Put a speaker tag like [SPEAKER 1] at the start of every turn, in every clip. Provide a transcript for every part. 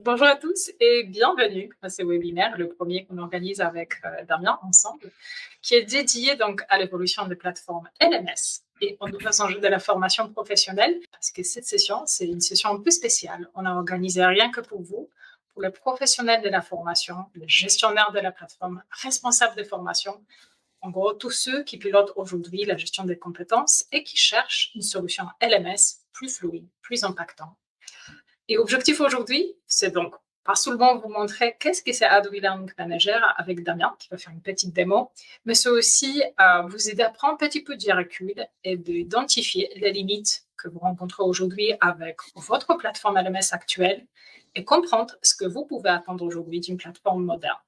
[SPEAKER 1] Bonjour à tous et bienvenue à ce webinaire, le premier qu'on organise avec Damien ensemble, qui est dédié donc à l'évolution des plateformes LMS et aux nouveaux enjeux de la formation professionnelle. Parce que cette session, c'est une session un peu spéciale. On a organisé rien que pour vous, pour les professionnels de la formation, les gestionnaires de la plateforme, responsables de formation, en gros tous ceux qui pilotent aujourd'hui la gestion des compétences et qui cherchent une solution LMS plus fluide, plus impactante. Et l'objectif aujourd'hui, c'est donc pas seulement vous montrer qu'est-ce que c'est Adobe Learning Manager avec Damien, qui va faire une petite démo, mais c'est aussi vous aider à prendre un petit peu de recul et d'identifier les limites que vous rencontrez aujourd'hui avec votre plateforme LMS actuelle et comprendre ce que vous pouvez attendre aujourd'hui d'une plateforme moderne.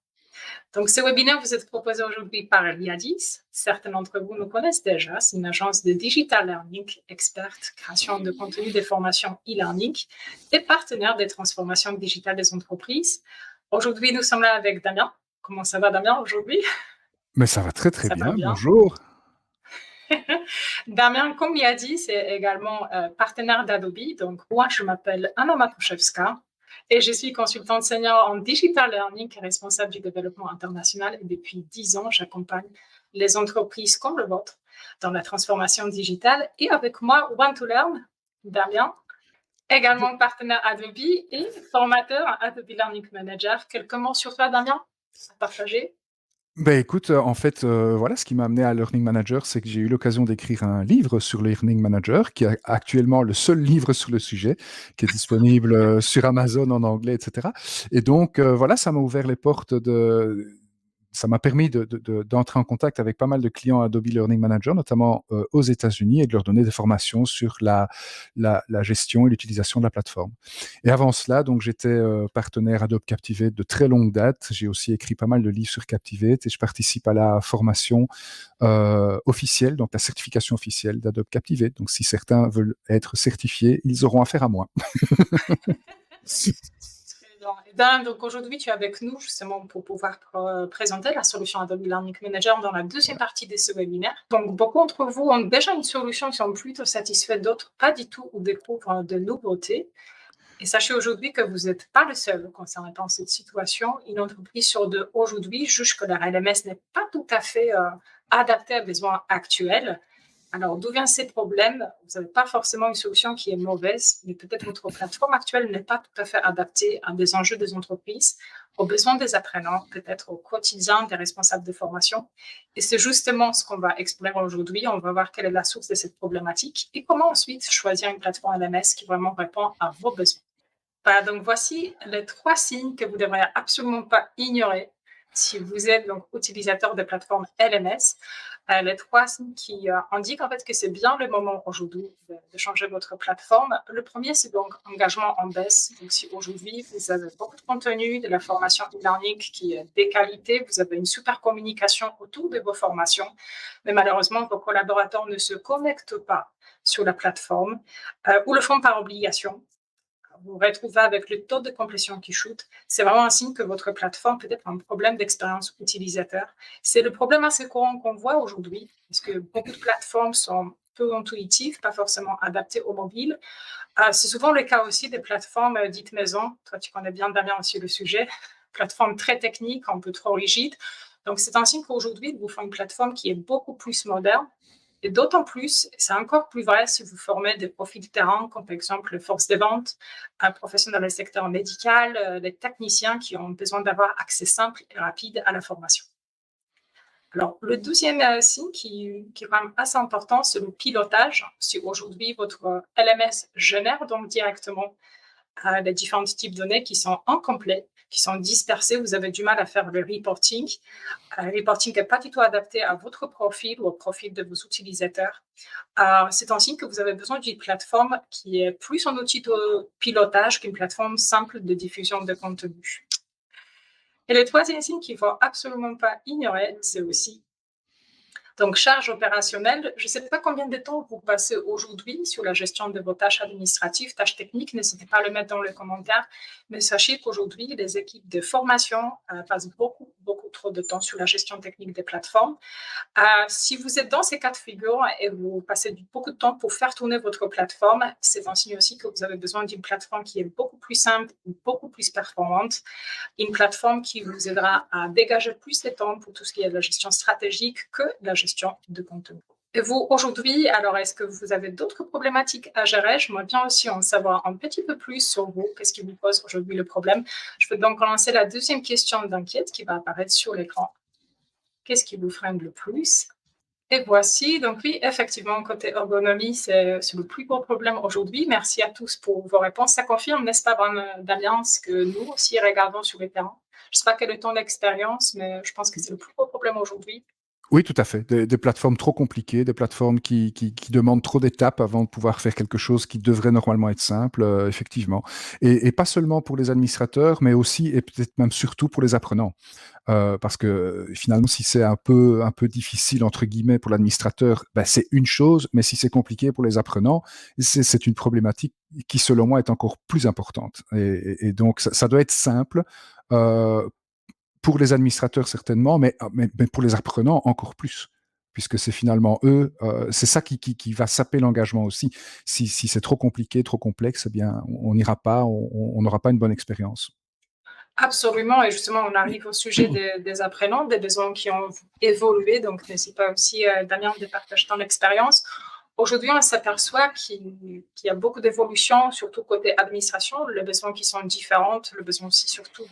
[SPEAKER 1] Donc, ce webinaire vous est proposé aujourd'hui par Liadis. Certains d'entre vous nous connaissent déjà. C'est une agence de digital learning, experte création de contenu des formations e-learning et partenaire des transformations digitales des entreprises. Aujourd'hui, nous sommes là avec Damien. Comment ça va, Damien, aujourd'hui?
[SPEAKER 2] Mais ça va très très
[SPEAKER 1] Ça va
[SPEAKER 2] bien,
[SPEAKER 1] bien.
[SPEAKER 2] bonjour.
[SPEAKER 1] Damien, comme il a dit, c'est également partenaire d'Adobe. Donc, moi, je m'appelle Anna Matuszewska et je suis consultante senior en digital learning et responsable du développement international. Et depuis 10 ans, j'accompagne les entreprises comme le vôtre dans la transformation digitale. Et avec moi, One to Learn, Damien, également partenaire Adobe et formateur Adobe Learning Manager. Quelques mots sur toi, Damien, à partager?
[SPEAKER 2] Ben écoute, en fait, voilà, ce qui m'a amené à Learning Manager, c'est que j'ai eu l'occasion d'écrire un livre sur Learning Manager, qui est actuellement le seul livre sur le sujet, qui est disponible sur Amazon en anglais, etc. Et donc, voilà, ça m'a ouvert les portes ça m'a permis d'entrer en contact avec pas mal de clients Adobe Learning Manager, notamment aux États-Unis, et de leur donner des formations sur la gestion et l'utilisation de la plateforme. Et avant cela, donc, j'étais partenaire Adobe Captivate de très longue date. J'ai aussi écrit pas mal de livres sur Captivate et je participe à la formation officielle, donc la certification officielle d'Adobe Captivate. Donc, si certains veulent être certifiés, ils auront affaire à moi.
[SPEAKER 1] Très bien. Et Dan, donc aujourd'hui, tu es avec nous justement pour pouvoir présenter la solution Adobe Learning Manager dans la deuxième partie de ce webinaire. Donc, beaucoup d'entre vous ont déjà une solution, qui sont plutôt satisfaits, d'autres pas du tout ou découvrent de nouveautés. Et sachez aujourd'hui que vous n'êtes pas le seul concernant cette situation. Une entreprise sur deux aujourd'hui juge que leur LMS n'est pas tout à fait adapté aux besoins actuels. Alors, d'où viennent ces problèmes? Vous n'avez pas forcément une solution qui est mauvaise, mais peut-être votre plateforme actuelle n'est pas tout à fait adaptée à des enjeux des entreprises, aux besoins des apprenants, peut-être au quotidien des responsables de formation. Et c'est justement ce qu'on va explorer aujourd'hui. On va voir quelle est la source de cette problématique et comment ensuite choisir une plateforme LMS qui vraiment répond à vos besoins. Voilà, donc voici les 3 signes que vous ne devrez absolument pas ignorer si vous êtes donc utilisateur de plateforme LMS. Les 3 signes qui indiquent en fait que c'est bien le moment aujourd'hui de changer votre plateforme. Le premier, c'est donc engagement en baisse. Donc si aujourd'hui vous avez beaucoup de contenu, de la formation e-learning qui est de qualité, vous avez une super communication autour de vos formations, mais malheureusement vos collaborateurs ne se connectent pas sur la plateforme ou le font par obligation. Vous vous retrouvez avec le taux de complétion qui chute, c'est vraiment un signe que votre plateforme peut être un problème d'expérience utilisateur. C'est le problème assez courant qu'on voit aujourd'hui, parce que beaucoup de plateformes sont peu intuitives, pas forcément adaptées au mobile. C'est souvent le cas aussi des plateformes dites maison. Toi, tu connais bien, Damien, aussi le sujet. Plateformes très techniques, un peu trop rigides. Donc, c'est un signe qu'aujourd'hui, il vous faut une plateforme qui est beaucoup plus moderne. Et d'autant plus, c'est encore plus vrai si vous formez des profils de terrain, comme par exemple les forces des ventes, un professionnel dans le secteur médical, des techniciens qui ont besoin d'avoir accès simple et rapide à la formation. Alors, le deuxième signe qui est quand même assez important, c'est le pilotage. Si aujourd'hui, votre LMS génère donc directement les différents types de données qui sont incomplets, qui sont dispersés, vous avez du mal à faire le reporting. Le reporting n'est pas du tout adapté à votre profil ou au profil de vos utilisateurs. C'est un signe que vous avez besoin d'une plateforme qui est plus un outil de pilotage qu'une plateforme simple de diffusion de contenu. Et le troisième signe qu'il ne faut absolument pas ignorer, c'est aussi Donc, charge opérationnelle, je ne sais pas combien de temps vous passez aujourd'hui sur la gestion de vos tâches administratives, tâches techniques, n'hésitez pas à le mettre dans les commentaires, mais sachez qu'aujourd'hui, les équipes de formation passent beaucoup trop de temps sur la gestion technique des plateformes. Si vous êtes dans ces cas de figure et vous passez beaucoup de temps pour faire tourner votre plateforme, c'est un signe aussi que vous avez besoin d'une plateforme qui est beaucoup plus simple, beaucoup plus performante, une plateforme qui vous aidera à dégager plus de temps pour tout ce qui est de la gestion stratégique que la gestion de contenu. Et vous, aujourd'hui, alors est-ce que vous avez d'autres problématiques à gérer? J'aimerais bien aussi en savoir un petit peu plus sur vous. Qu'est-ce qui vous pose aujourd'hui le problème? Je vais donc lancer la deuxième question d'enquête qui va apparaître sur l'écran. Qu'est-ce qui vous freine le plus? Et voici, donc oui, effectivement, côté ergonomie, c'est le plus gros problème aujourd'hui. Merci à tous pour vos réponses. Ça confirme, n'est-ce pas, Damien, ce que nous aussi regardons sur les terrains? Je ne sais pas quel est ton expérience, mais je pense que c'est le plus gros problème aujourd'hui.
[SPEAKER 2] Oui, tout à fait. Des plateformes trop compliquées, des plateformes qui demandent trop d'étapes avant de pouvoir faire quelque chose qui devrait normalement être simple, effectivement. Et pas seulement pour les administrateurs, mais aussi et peut-être même surtout pour les apprenants. Parce que finalement, si c'est un peu difficile, entre guillemets, pour l'administrateur, ben, c'est une chose, mais si c'est compliqué pour les apprenants, c'est une problématique qui, selon moi, est encore plus importante. Et donc, ça doit être simple. Pour les administrateurs certainement, mais pour les apprenants encore plus, puisque c'est finalement eux, c'est ça qui va saper l'engagement aussi. Si c'est trop compliqué, trop complexe, eh bien, on n'ira pas, on n'aura pas une bonne expérience.
[SPEAKER 1] Absolument, et justement, on arrive au sujet des apprenants, des besoins qui ont évolué, donc n'hésite pas aussi, Damien, de partager ton expérience. Aujourd'hui, on s'aperçoit qu'il y a beaucoup d'évolutions, surtout côté administration, les besoins qui sont différents, le besoin aussi surtout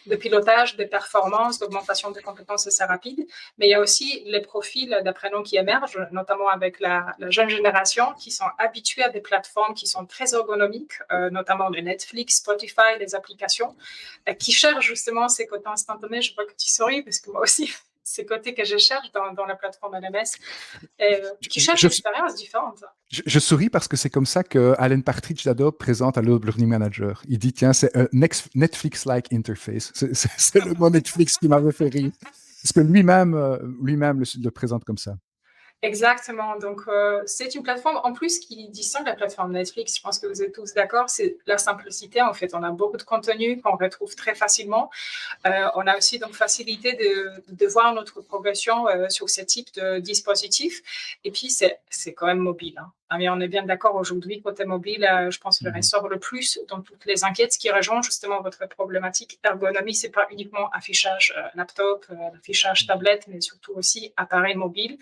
[SPEAKER 1] de pilotage, de performance, d'augmentation des compétences assez rapide. Mais il y a aussi les profils d'apprenants qui émergent, notamment avec la jeune génération, qui sont habitués à des plateformes qui sont très ergonomiques, notamment le Netflix, Spotify, les applications, qui cherchent justement ces côtés instantanés. Je vois que tu souris, parce que moi aussi, ces côtés que je cherche dans la plateforme LMS, qui cherchent une expérience différente.
[SPEAKER 2] Je souris parce que c'est comme ça que Alan Partridge d'Adobe présente Adobe Learning Manager. Il dit, tiens, c'est un Netflix-like interface. C'est le mot Netflix qui m'avait fait rire. Parce que lui-même le présente comme ça.
[SPEAKER 1] Exactement. Donc, c'est une plateforme, en plus, qui distingue la plateforme Netflix. Je pense que vous êtes tous d'accord. C'est la simplicité. En fait, on a beaucoup de contenu qu'on retrouve très facilement. On a aussi donc facilité de voir notre progression sur ce type de dispositif. Et puis, c'est quand même mobile. Mais on est bien d'accord aujourd'hui, côté mobile, je pense que le ressort le plus dans toutes les enquêtes qui rejoint justement votre problématique ergonomie, c'est pas uniquement affichage laptop, affichage tablette, mais surtout aussi appareil mobile.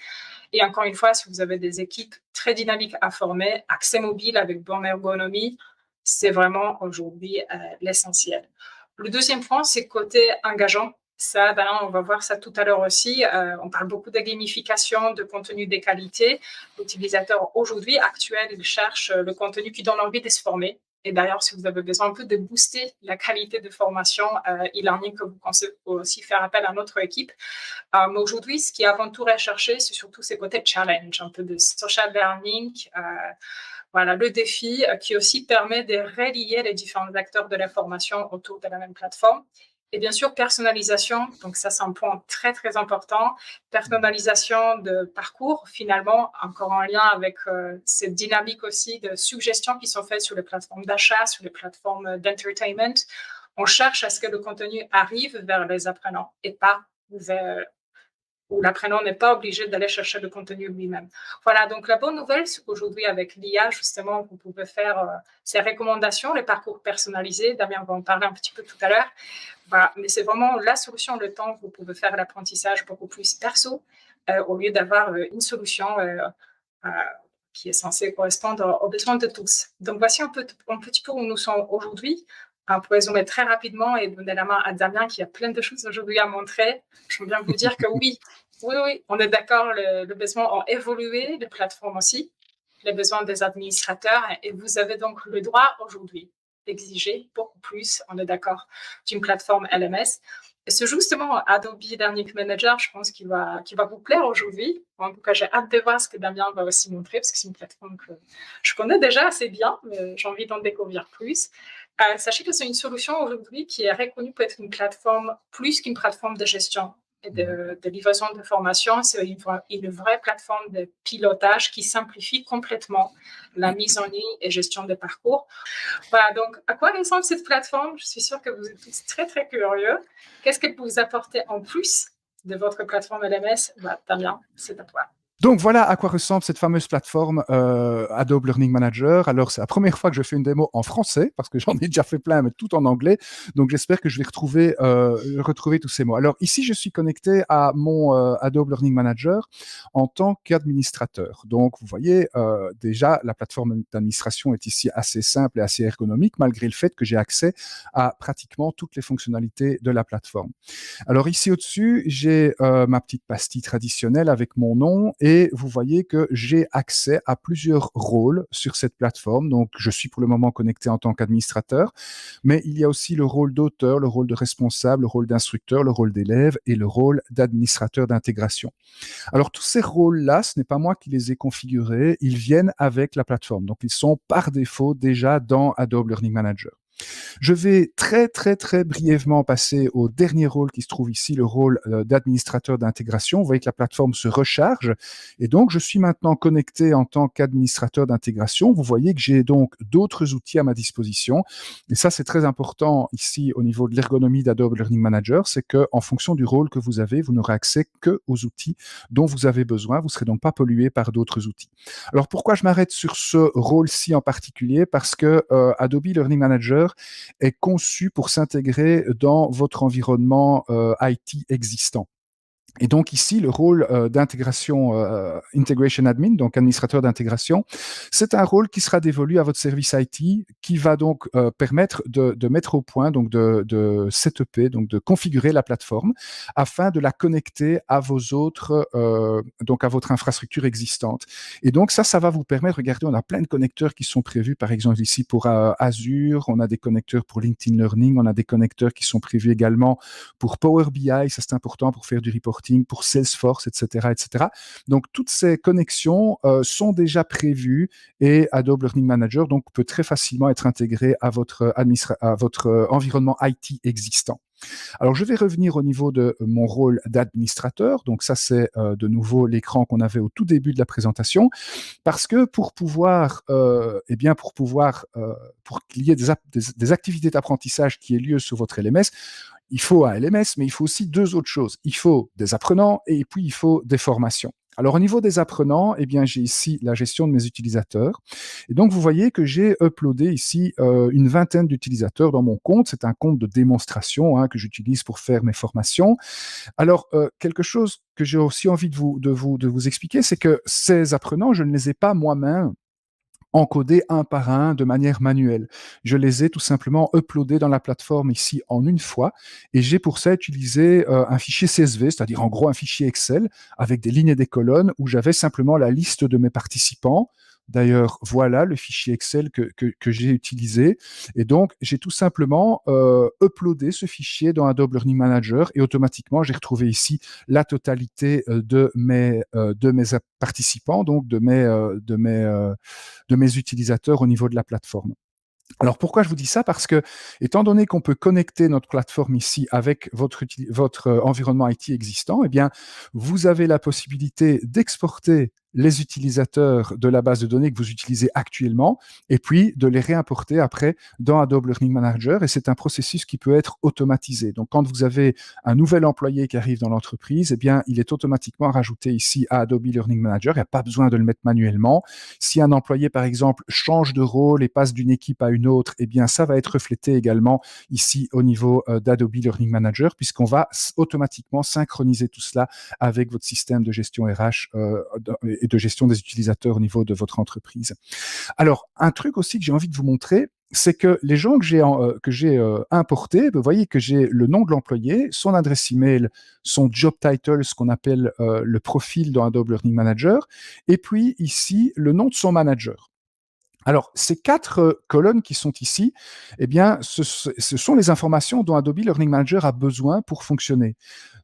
[SPEAKER 1] Et encore une fois, si vous avez des équipes très dynamiques à former, accès mobile avec bonne ergonomie, c'est vraiment aujourd'hui l'essentiel. Le deuxième point, c'est côté engageant. Ça, on va voir ça tout à l'heure aussi. On parle beaucoup de gamification, de contenu de qualité. L'utilisateur aujourd'hui, actuel, il cherche le contenu qui donne envie de se former. Et d'ailleurs, si vous avez besoin un peu de booster la qualité de formation e-learning, que vous pensez aussi faire appel à notre équipe. Mais aujourd'hui, ce qui est avant tout recherché, c'est surtout ces côtés challenge, un peu de social learning. Voilà, le défi qui aussi permet de relier les différents acteurs de la formation autour de la même plateforme. Et bien sûr, personnalisation, donc ça c'est un point très très important. Personnalisation de parcours, finalement, encore en lien avec cette dynamique aussi de suggestions qui sont faites sur les plateformes d'achat, sur les plateformes d'entertainment. On cherche à ce que le contenu arrive vers les apprenants et pas vers où l'apprenant n'est pas obligé d'aller chercher le contenu lui-même. Voilà, donc la bonne nouvelle, c'est qu'aujourd'hui, avec l'IA, justement, vous pouvez faire ces recommandations, les parcours personnalisés. Damien va en parler un petit peu tout à l'heure. Voilà, mais c'est vraiment la solution, le temps que vous pouvez faire l'apprentissage beaucoup plus perso, au lieu d'avoir une solution qui est censée correspondre aux besoins de tous. Donc, voici un petit peu où nous sommes aujourd'hui. Pour résumer très rapidement et donner la main à Damien qui a plein de choses aujourd'hui à montrer, je veux bien vous dire que oui, on est d'accord, les besoins ont évolué, les plateformes aussi, les besoins des administrateurs, et vous avez donc le droit aujourd'hui d'exiger beaucoup plus, on est d'accord, d'une plateforme LMS. Et c'est justement Adobe Learning Manager, je pense, qui va vous plaire aujourd'hui. En tout cas, j'ai hâte de voir ce que Damien va aussi montrer, parce que c'est une plateforme que je connais déjà assez bien, mais j'ai envie d'en découvrir plus. Sachez que c'est une solution aujourd'hui qui est reconnue pour être une plateforme plus qu'une plateforme de gestion et de livraison de formation. C'est une vraie plateforme de pilotage qui simplifie complètement la mise en ligne et gestion des parcours. Voilà, donc à quoi ressemble cette plateforme? Je suis sûre que vous êtes tous très, très curieux. Qu'est-ce qu'elle peut vous apporter en plus de votre plateforme LMS? Damien, c'est à toi.
[SPEAKER 2] Donc voilà à quoi ressemble cette fameuse plateforme Adobe Learning Manager. Alors c'est la première fois que je fais une démo en français, parce que j'en ai déjà fait plein, mais tout en anglais. Donc j'espère que je vais retrouver tous ces mots. Alors ici, je suis connecté à mon Adobe Learning Manager en tant qu'administrateur. Donc vous voyez, déjà, la plateforme d'administration est ici assez simple et assez ergonomique, malgré le fait que j'ai accès à pratiquement toutes les fonctionnalités de la plateforme. Alors ici au-dessus, j'ai ma petite pastille traditionnelle avec mon nom et vous voyez que j'ai accès à plusieurs rôles sur cette plateforme. Donc, je suis pour le moment connecté en tant qu'administrateur, mais il y a aussi le rôle d'auteur, le rôle de responsable, le rôle d'instructeur, le rôle d'élève et le rôle d'administrateur d'intégration. Alors, tous ces rôles-là, ce n'est pas moi qui les ai configurés, ils viennent avec la plateforme. Donc, ils sont par défaut déjà dans Adobe Learning Manager. Je vais très, très, très brièvement passer au dernier rôle qui se trouve ici, le rôle d'administrateur d'intégration. Vous voyez que la plateforme se recharge et donc je suis maintenant connecté en tant qu'administrateur d'intégration. Vous voyez que j'ai donc d'autres outils à ma disposition et ça, c'est très important ici au niveau de l'ergonomie d'Adobe Learning Manager, c'est qu'en fonction du rôle que vous avez, vous n'aurez accès que aux outils dont vous avez besoin. Vous ne serez donc pas pollué par d'autres outils. Alors, pourquoi je m'arrête sur ce rôle-ci en particulier? Parce que Adobe Learning Manager est conçu pour s'intégrer dans votre environnement IT existant. Et donc ici, le rôle d'intégration, Integration Admin, donc administrateur d'intégration, c'est un rôle qui sera dévolu à votre service IT, qui va donc permettre de mettre au point, donc de setuper, donc de configurer la plateforme, afin de la connecter à vos autres, donc à votre infrastructure existante. Et donc ça va vous permettre, regardez, on a plein de connecteurs qui sont prévus, par exemple ici pour Azure, on a des connecteurs pour LinkedIn Learning, on a des connecteurs qui sont prévus également pour Power BI, ça c'est important pour faire du reporting, pour Salesforce, etc., etc. Donc, toutes ces connexions sont déjà prévues et Adobe Learning Manager donc, peut très facilement être intégré à votre environnement IT existant. Alors, je vais revenir au niveau de mon rôle d'administrateur. Donc, ça, c'est de nouveau l'écran qu'on avait au tout début de la présentation. Parce que pour qu'il y ait des activités d'apprentissage qui aient lieu sur votre LMS, il faut un LMS, mais il faut aussi deux autres choses. Il faut des apprenants et puis il faut des formations. Alors, au niveau des apprenants, eh bien, j'ai ici la gestion de mes utilisateurs. Et donc, vous voyez que j'ai uploadé ici une vingtaine d'utilisateurs dans mon compte. C'est un compte de démonstration que j'utilise pour faire mes formations. Alors, quelque chose que j'ai aussi envie de vous expliquer, c'est que ces apprenants, je ne les ai pas moi-même encodés un par un de manière manuelle. Je les ai tout simplement uploadés dans la plateforme ici en une fois et j'ai pour ça utilisé un fichier CSV, c'est-à-dire en gros un fichier Excel avec des lignes et des colonnes où j'avais simplement la liste de mes participants. D'ailleurs, voilà le fichier Excel que j'ai utilisé. Et donc, j'ai tout simplement uploadé ce fichier dans Adobe Learning Manager et automatiquement, j'ai retrouvé ici la totalité de mes participants, donc de mes utilisateurs au niveau de la plateforme. Alors pourquoi je vous dis ça? Parce que, étant donné qu'on peut connecter notre plateforme ici avec votre environnement IT existant, eh bien, vous avez la possibilité d'exporter les utilisateurs de la base de données que vous utilisez actuellement et puis de les réimporter après dans Adobe Learning Manager et c'est un processus qui peut être automatisé. Donc, quand vous avez un nouvel employé qui arrive dans l'entreprise, eh bien, il est automatiquement rajouté ici à Adobe Learning Manager. Il n'y a pas besoin de le mettre manuellement. Si un employé, par exemple, change de rôle et passe d'une équipe à une autre, eh bien, ça va être reflété également ici au niveau d'Adobe Learning Manager puisqu'on va automatiquement synchroniser tout cela avec votre système de gestion RH et de gestion des utilisateurs au niveau de votre entreprise. Alors, un truc aussi que j'ai envie de vous montrer, c'est que les gens que j'ai importés, vous voyez que j'ai le nom de l'employé, son adresse email, son job title, ce qu'on appelle le profil dans Adobe Learning Manager, et puis ici, le nom de son manager. Alors, ces 4 colonnes qui sont ici, eh bien, ce sont les informations dont Adobe Learning Manager a besoin pour fonctionner.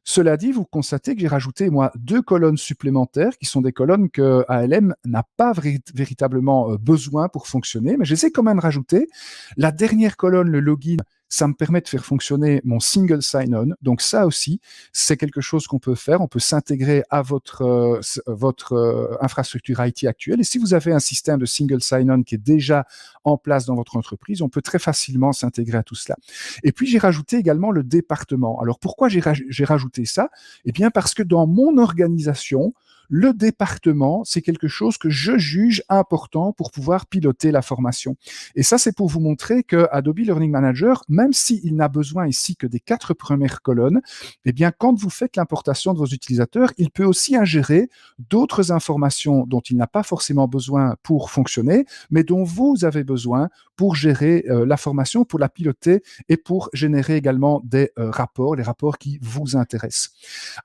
[SPEAKER 2] Cela dit, vous constatez que j'ai rajouté, moi, 2 colonnes supplémentaires qui sont des colonnes que ALM n'a pas véritablement besoin pour fonctionner, mais je les ai quand même rajoutées. La dernière colonne, le login, ça me permet de faire fonctionner mon single sign-on. Donc ça aussi, c'est quelque chose qu'on peut faire. On peut s'intégrer à votre infrastructure IT actuelle. Et si vous avez un système de single sign-on qui est déjà en place dans votre entreprise, on peut très facilement s'intégrer à tout cela. Et puis, j'ai rajouté également le département. Alors, pourquoi j'ai rajouté ça? Eh bien, parce que dans mon organisation, le département, c'est quelque chose que je juge important pour pouvoir piloter la formation. Et ça, c'est pour vous montrer que Adobe Learning Manager, même s'il n'a besoin ici que des 4 premières colonnes, eh bien, quand vous faites l'importation de vos utilisateurs, il peut aussi ingérer d'autres informations dont il n'a pas forcément besoin pour fonctionner, mais dont vous avez besoin pour gérer la formation, pour la piloter et pour générer également des rapports, les rapports qui vous intéressent.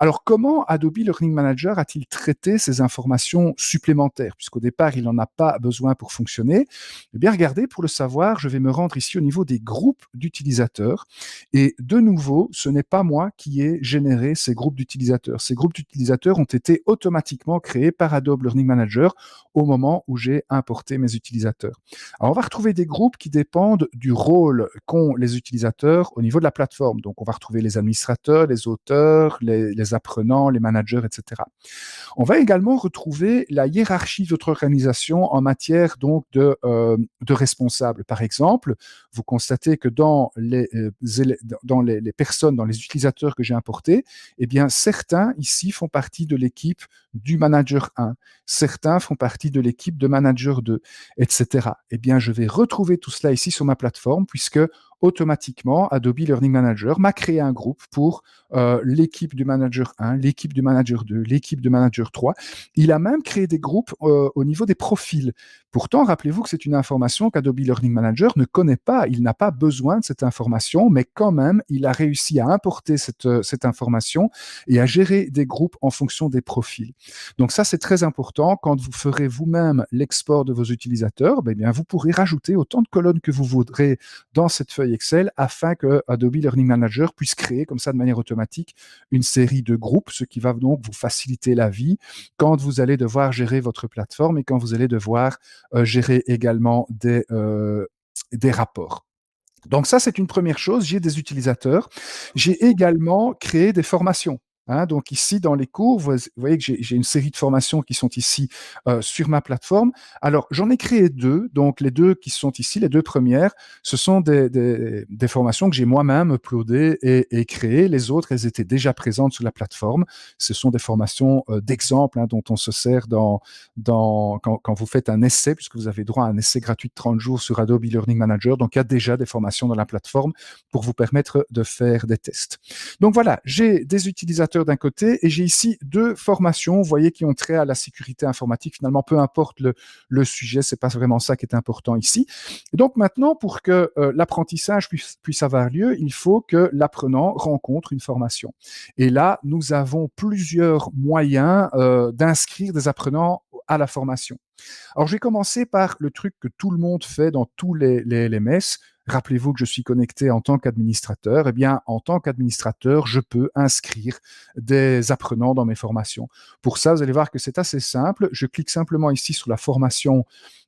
[SPEAKER 2] Alors, comment Adobe Learning Manager a-t-il traité ces informations supplémentaires, puisqu'au départ, il n'en a pas besoin pour fonctionner? Eh bien, regardez, pour le savoir, je vais me rendre ici au niveau des groupes d'utilisateurs. Et de nouveau, ce n'est pas moi qui ai généré ces groupes d'utilisateurs. Ces groupes d'utilisateurs ont été automatiquement créés par Adobe Learning Manager au moment où j'ai importé mes utilisateurs. Alors, on va retrouver des groupes qui dépendent du rôle qu'ont les utilisateurs au niveau de la plateforme. Donc, on va retrouver les administrateurs, les auteurs, les apprenants, les managers, etc. On va également retrouver la hiérarchie de votre organisation en matière donc de responsables. Par exemple, vous constatez que dans les personnes, dans les utilisateurs que j'ai importés, eh bien, certains ici font partie de l'équipe du manager 1, certains font partie de l'équipe de manager 2, etc. Eh bien, je vais retrouver tout cela ici sur ma plateforme puisque automatiquement, Adobe Learning Manager m'a créé un groupe pour l'équipe du manager 1, l'équipe du manager 2, l'équipe du manager 3. Il a même créé des groupes au niveau des profils. Pourtant, rappelez-vous que c'est une information qu'Adobe Learning Manager ne connaît pas. Il n'a pas besoin de cette information, mais quand même, il a réussi à importer cette information et à gérer des groupes en fonction des profils. Donc ça, c'est très important. Quand vous ferez vous-même l'export de vos utilisateurs, eh bien, vous pourrez rajouter autant de colonnes que vous voudrez dans cette feuille Excel afin que Adobe Learning Manager puisse créer comme ça de manière automatique une série de groupes, ce qui va donc vous faciliter la vie quand vous allez devoir gérer votre plateforme et quand vous allez devoir gérer également des rapports. Donc ça, c'est une première chose. J'ai des utilisateurs. J'ai également créé des formations. Hein, donc ici, dans les cours, vous voyez que j'ai une série de formations qui sont ici sur ma plateforme. Alors, j'en ai créé 2. Donc, les 2 qui sont ici, les 2 premières, ce sont des formations que j'ai moi-même uploadées et créées. Les autres, elles étaient déjà présentes sur la plateforme. Ce sont des formations d'exemple dont on se sert quand vous faites un essai, puisque vous avez droit à un essai gratuit de 30 jours sur Adobe Learning Manager. Donc, il y a déjà des formations dans la plateforme pour vous permettre de faire des tests. Donc, voilà, j'ai des utilisateurs d'un côté et j'ai ici 2 formations, vous voyez, qui ont trait à la sécurité informatique. Finalement, peu importe le sujet, c'est pas vraiment ça qui est important ici. Et donc maintenant, pour que l'apprentissage puisse avoir lieu, il faut que l'apprenant rencontre une formation. Et là, nous avons plusieurs moyens d'inscrire des apprenants à la formation. Alors, je vais commencer par le truc que tout le monde fait dans tous les LMS. Rappelez-vous que je suis connecté en tant qu'administrateur. Eh bien, en tant qu'administrateur, je peux inscrire des apprenants dans mes formations. Pour ça, vous allez voir que c'est assez simple. Je clique simplement ici sur la formation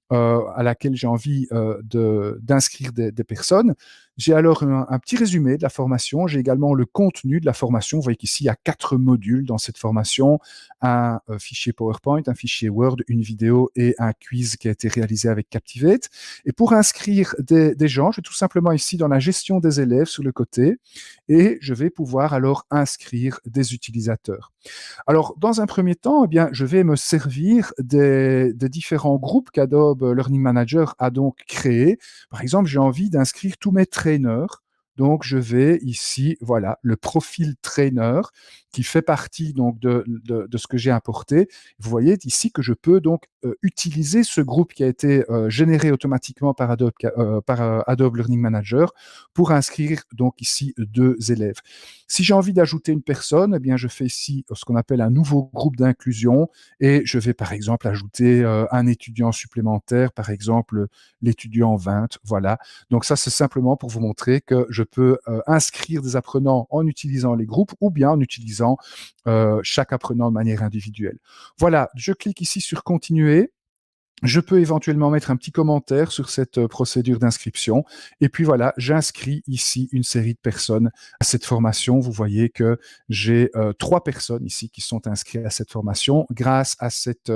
[SPEAKER 2] à laquelle j'ai envie d'inscrire des personnes. J'ai alors un petit résumé de la formation. J'ai également le contenu de la formation. Vous voyez qu'ici, il y a 4 modules dans cette formation. Un fichier PowerPoint, un fichier Word, une vidéo et un quiz qui a été réalisé avec Captivate. Et pour inscrire des gens, je vais tout simplement ici dans la gestion des élèves sur le côté et je vais pouvoir alors inscrire des utilisateurs. Alors, dans un premier temps, eh bien, je vais me servir des différents groupes qu'Adobe Learning Manager a donc créés. Par exemple, j'ai envie d'inscrire tous mes trainers. Donc, je vais ici, voilà, le profil trainer qui fait partie donc de ce que j'ai importé. Vous voyez ici que je peux donc utiliser ce groupe qui a été généré automatiquement par Adobe Learning Manager pour inscrire donc ici 2 élèves. Si j'ai envie d'ajouter une personne, eh bien, je fais ici ce qu'on appelle un nouveau groupe d'inclusion et je vais par exemple ajouter un étudiant supplémentaire, par exemple l'étudiant 20. Voilà. Donc ça, c'est simplement pour vous montrer que je peux inscrire des apprenants en utilisant les groupes ou bien en utilisant chaque apprenant de manière individuelle. Voilà, je clique ici sur continuer. Je peux éventuellement mettre un petit commentaire sur cette procédure d'inscription. Et puis voilà, j'inscris ici une série de personnes à cette formation. Vous voyez que j'ai 3 personnes ici qui sont inscrites à cette formation grâce à cette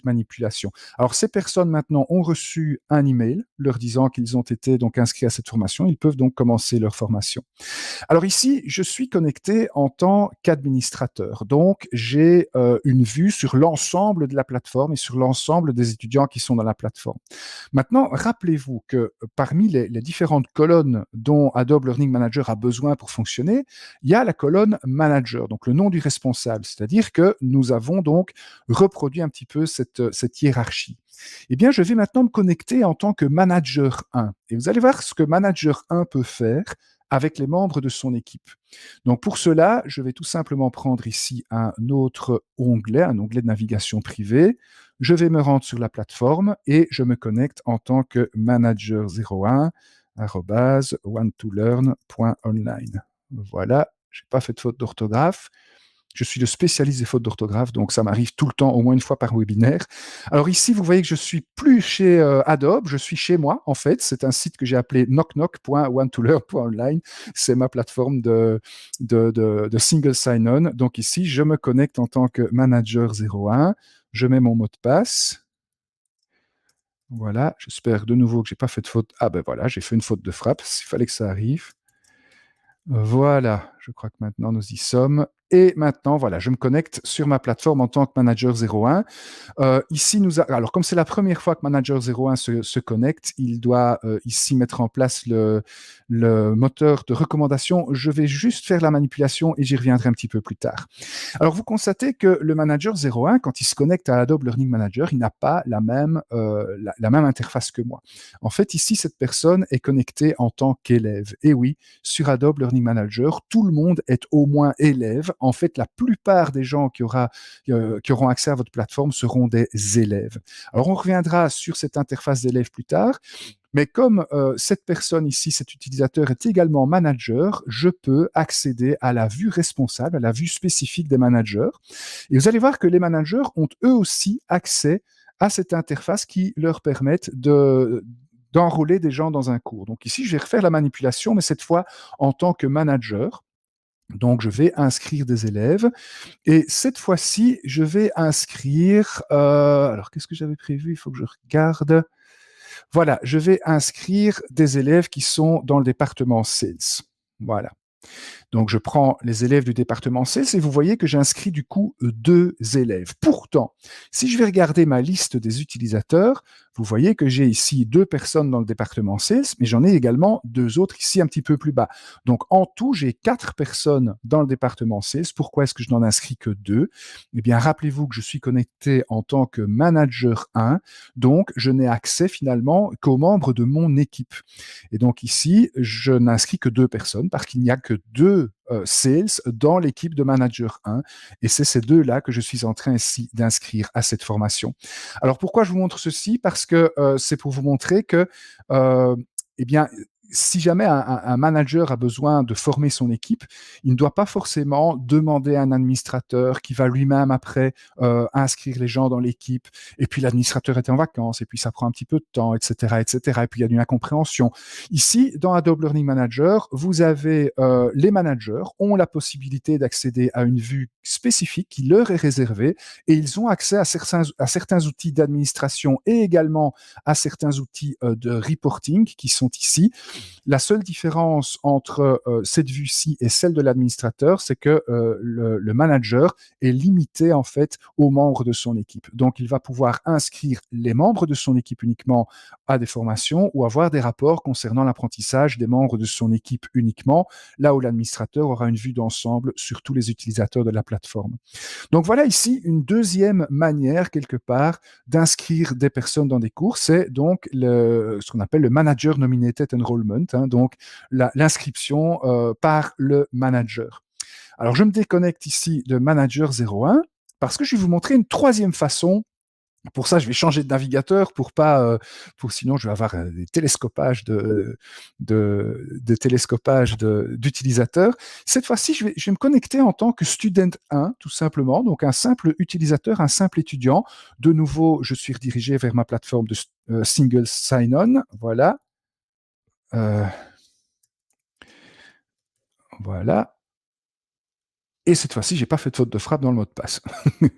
[SPEAKER 2] manipulation. Alors ces personnes maintenant ont reçu un email leur disant qu'ils ont été donc inscrits à cette formation. Ils peuvent donc commencer leur formation. Alors ici, je suis connecté en tant qu'administrateur. Donc, j'ai une vue sur l'ensemble de la plateforme et sur l'ensemble des étudiants qui sont dans la plateforme. Maintenant, rappelez-vous que parmi les différentes colonnes dont Adobe Learning Manager a besoin pour fonctionner, il y a la colonne Manager, donc le nom du responsable. C'est-à-dire que nous avons donc reproduit un petit peu cette hiérarchie. Eh bien, je vais maintenant me connecter en tant que Manager 1. Et vous allez voir ce que Manager 1 peut faire avec les membres de son équipe. Donc pour cela, je vais tout simplement prendre ici un autre onglet, un onglet de navigation privée. Je vais me rendre sur la plateforme et je me connecte en tant que manager01 @one2learn.online. Voilà, je n'ai pas fait de faute d'orthographe. Je suis le spécialiste des fautes d'orthographe, donc ça m'arrive tout le temps, au moins une fois par webinaire. Alors ici, vous voyez que je suis plus chez Adobe, je suis chez moi, en fait. C'est un site que j'ai appelé knockknock.one2learn.online. C'est ma plateforme de single sign-on. Donc ici, je me connecte en tant que manager 01. Je mets mon mot de passe. Voilà, j'espère de nouveau que j'ai pas fait de faute. Ah ben voilà, j'ai fait une faute de frappe, il fallait que ça arrive. Voilà, je crois que maintenant nous y sommes. Et maintenant, voilà, je me connecte sur ma plateforme en tant que manager 01. Ici, alors comme c'est la première fois que manager 01 se connecte, il doit ici mettre en place le moteur de recommandation. Je vais juste faire la manipulation et j'y reviendrai un petit peu plus tard. Alors, vous constatez que le manager 01, quand il se connecte à Adobe Learning Manager, il n'a pas la même interface que moi. En fait, ici, cette personne est connectée en tant qu'élève. Et oui, sur Adobe Learning Manager, tout le monde est au moins élève. En fait, la plupart des gens qui auront accès à votre plateforme seront des élèves. Alors, on reviendra sur cette interface d'élève plus tard. Mais comme cette personne ici, cet utilisateur est également manager, je peux accéder à la vue responsable, à la vue spécifique des managers. Et vous allez voir que les managers ont eux aussi accès à cette interface qui leur permettent d'enrôler des gens dans un cours. Donc ici, je vais refaire la manipulation, mais cette fois en tant que manager. Donc, je vais inscrire des élèves. Et cette fois-ci, je vais inscrire... alors, qu'est-ce que j'avais prévu? Il faut que je regarde. Voilà, je vais inscrire des élèves qui sont dans le département Sales. Voilà. Donc, je prends les élèves du département Sales et vous voyez que j'inscris du coup 2 élèves. Pourtant, si je vais regarder ma liste des utilisateurs, vous voyez que j'ai ici 2 personnes dans le département Sales, mais j'en ai également 2 autres ici un petit peu plus bas. Donc, en tout, j'ai 4 personnes dans le département Sales. Pourquoi est-ce que je n'en inscris que 2? Eh bien, rappelez-vous que je suis connecté en tant que manager 1, donc je n'ai accès finalement qu'aux membres de mon équipe. Et donc ici, je n'inscris que 2 personnes parce qu'il n'y a que 2 sales dans l'équipe de manager 1. Et c'est ces 2-là que je suis en train ici d'inscrire à cette formation. Alors pourquoi je vous montre ceci? Parce que c'est pour vous montrer que, eh bien, si jamais un manager a besoin de former son équipe, il ne doit pas forcément demander à un administrateur qui va lui-même après inscrire les gens dans l'équipe, et puis l'administrateur est en vacances, et puis ça prend un petit peu de temps, etc., etc., et puis il y a une incompréhension. Ici, dans Adobe Learning Manager, vous avez les managers ont la possibilité d'accéder à une vue spécifique qui leur est réservée, et ils ont accès à certains outils d'administration et également à certains outils de reporting qui sont ici. La seule différence entre cette vue-ci et celle de l'administrateur, c'est que le manager est limité en fait aux membres de son équipe. Donc, il va pouvoir inscrire les membres de son équipe uniquement à des formations ou avoir des rapports concernant l'apprentissage des membres de son équipe uniquement, là où l'administrateur aura une vue d'ensemble sur tous les utilisateurs de la plateforme. Donc, voilà ici une deuxième manière, quelque part, d'inscrire des personnes dans des cours, c'est donc ce qu'on appelle le Manager Nominated Enrollment, donc l'inscription par le manager. Alors, je me déconnecte ici de Manager 01 parce que je vais vous montrer une troisième façon Pour ça, je vais changer de navigateur pour sinon je vais avoir des télescopages d'utilisateurs. Cette fois-ci, je vais me connecter en tant que student 1, tout simplement, donc un simple utilisateur, un simple étudiant. De nouveau, je suis redirigé vers ma plateforme de single sign-on. Voilà. Voilà. Et cette fois-ci, j'ai pas fait de faute de frappe dans le mot de passe.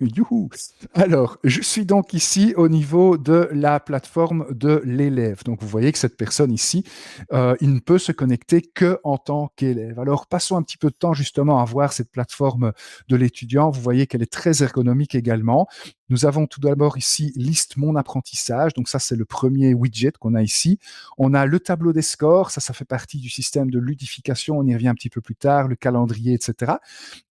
[SPEAKER 2] Youhou. Alors, je suis donc ici au niveau de la plateforme de l'élève. Donc, vous voyez que cette personne ici, il ne peut se connecter que en tant qu'élève. Alors, passons un petit peu de temps justement à voir cette plateforme de l'étudiant. Vous voyez qu'elle est très ergonomique également. Nous avons tout d'abord ici liste mon apprentissage. Donc ça, c'est le premier widget qu'on a ici. On a le tableau des scores. Ça fait partie du système de ludification. On y revient un petit peu plus tard, le calendrier, etc.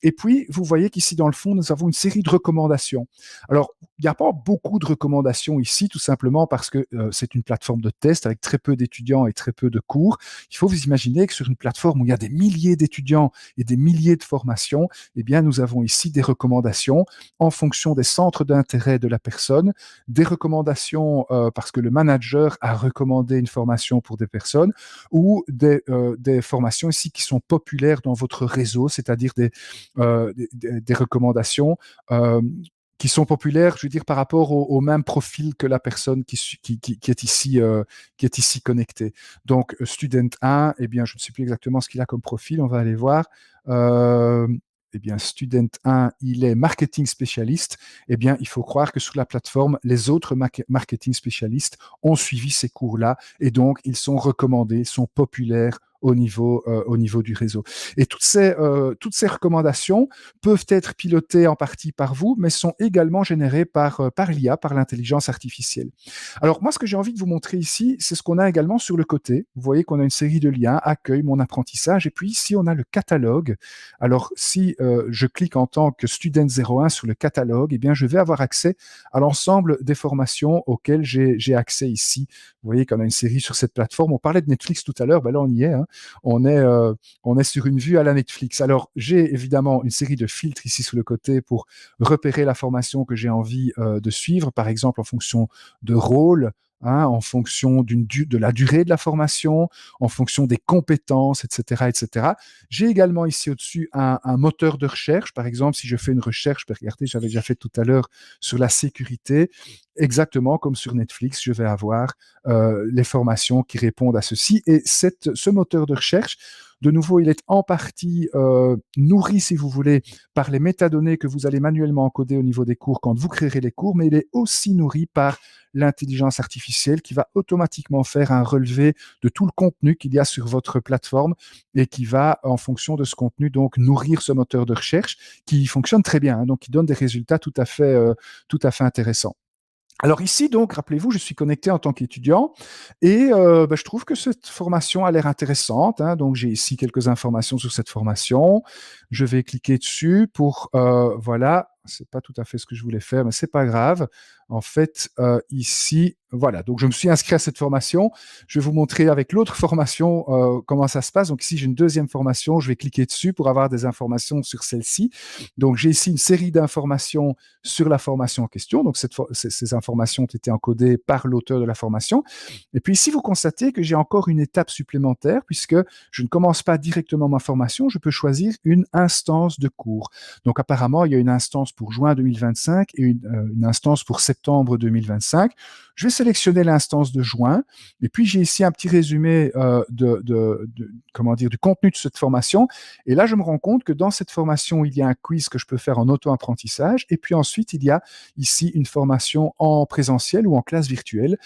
[SPEAKER 2] Et puis, vous voyez qu'ici, dans le fond, nous avons une série de recommandations. Alors, il n'y a pas beaucoup de recommandations ici, tout simplement parce que c'est une plateforme de test avec très peu d'étudiants et très peu de cours. Il faut vous imaginer que sur une plateforme où il y a des milliers d'étudiants et des milliers de formations, eh bien, nous avons ici des recommandations en fonction des centres d'intérêt de la personne, des recommandations parce que le manager a recommandé une formation pour des personnes ou des formations ici qui sont populaires dans votre réseau, c'est-à-dire des recommandations qui sont populaires, je veux dire, par rapport au même profil que la personne qui est ici connectée. Donc, Student 1, eh bien, je ne sais plus exactement ce qu'il a comme profil, on va aller voir. Eh bien, Student 1, il est marketing spécialiste. Eh bien, il faut croire que sur la plateforme, les autres marketing spécialistes ont suivi ces cours-là et donc ils sont recommandés, sont populaires au niveau du réseau. Et toutes ces recommandations peuvent être pilotées en partie par vous, mais sont également générées par l'IA, par l'intelligence artificielle. Alors moi, ce que j'ai envie de vous montrer ici, c'est ce qu'on a également sur le côté. Vous voyez qu'on a une série de liens, accueil, mon apprentissage, et puis ici, on a le catalogue. Alors si je clique en tant que student 01 sur le catalogue, eh bien, je vais avoir accès à l'ensemble des formations auxquelles j'ai accès ici. Vous voyez qu'on a une série sur cette plateforme. On parlait de Netflix tout à l'heure, ben là, on y est. Hein. On est sur une vue à la Netflix. Alors, j'ai évidemment une série de filtres ici sur le côté pour repérer la formation que j'ai envie de suivre, par exemple en fonction de rôle, en fonction de la durée de la formation, en fonction des compétences, etc., etc. J'ai également ici au-dessus un moteur de recherche. Par exemple, si je fais une recherche, regardez, j'avais déjà fait tout à l'heure sur la sécurité, exactement comme sur Netflix, je vais avoir les formations qui répondent à ceci. Et ce moteur de recherche, de nouveau, il est en partie nourri, si vous voulez, par les métadonnées que vous allez manuellement encoder au niveau des cours quand vous créerez les cours, mais il est aussi nourri par l'intelligence artificielle qui va automatiquement faire un relevé de tout le contenu qu'il y a sur votre plateforme et qui va, en fonction de ce contenu, donc nourrir ce moteur de recherche qui fonctionne très bien, donc qui donne des résultats tout à fait intéressants. Alors ici, donc, rappelez-vous, je suis connecté en tant qu'étudiant et je trouve que cette formation a l'air intéressante. Donc, j'ai ici quelques informations sur cette formation. Je vais cliquer dessus pour, voilà, c'est pas tout à fait ce que je voulais faire, mais c'est pas grave. En fait, ici, voilà, donc je me suis inscrit à cette formation. Je vais vous montrer avec l'autre formation comment ça se passe. Donc ici, j'ai une deuxième formation. Je vais cliquer dessus pour avoir des informations sur celle-ci. Donc, j'ai ici une série d'informations sur la formation en question. Donc, ces informations ont été encodées par l'auteur de la formation. Et puis ici, vous constatez que j'ai encore une étape supplémentaire puisque je ne commence pas directement ma formation. Je peux choisir une instance de cours. Donc, apparemment, il y a une instance pour juin 2025 et une instance pour septembre 2025. Je vais sélectionner l'instance de juin et puis j'ai ici un petit résumé du contenu de cette formation. Et là, je me rends compte que dans cette formation, il y a un quiz que je peux faire en auto-apprentissage et puis ensuite, il y a ici une formation en présentiel ou en classe virtuelle.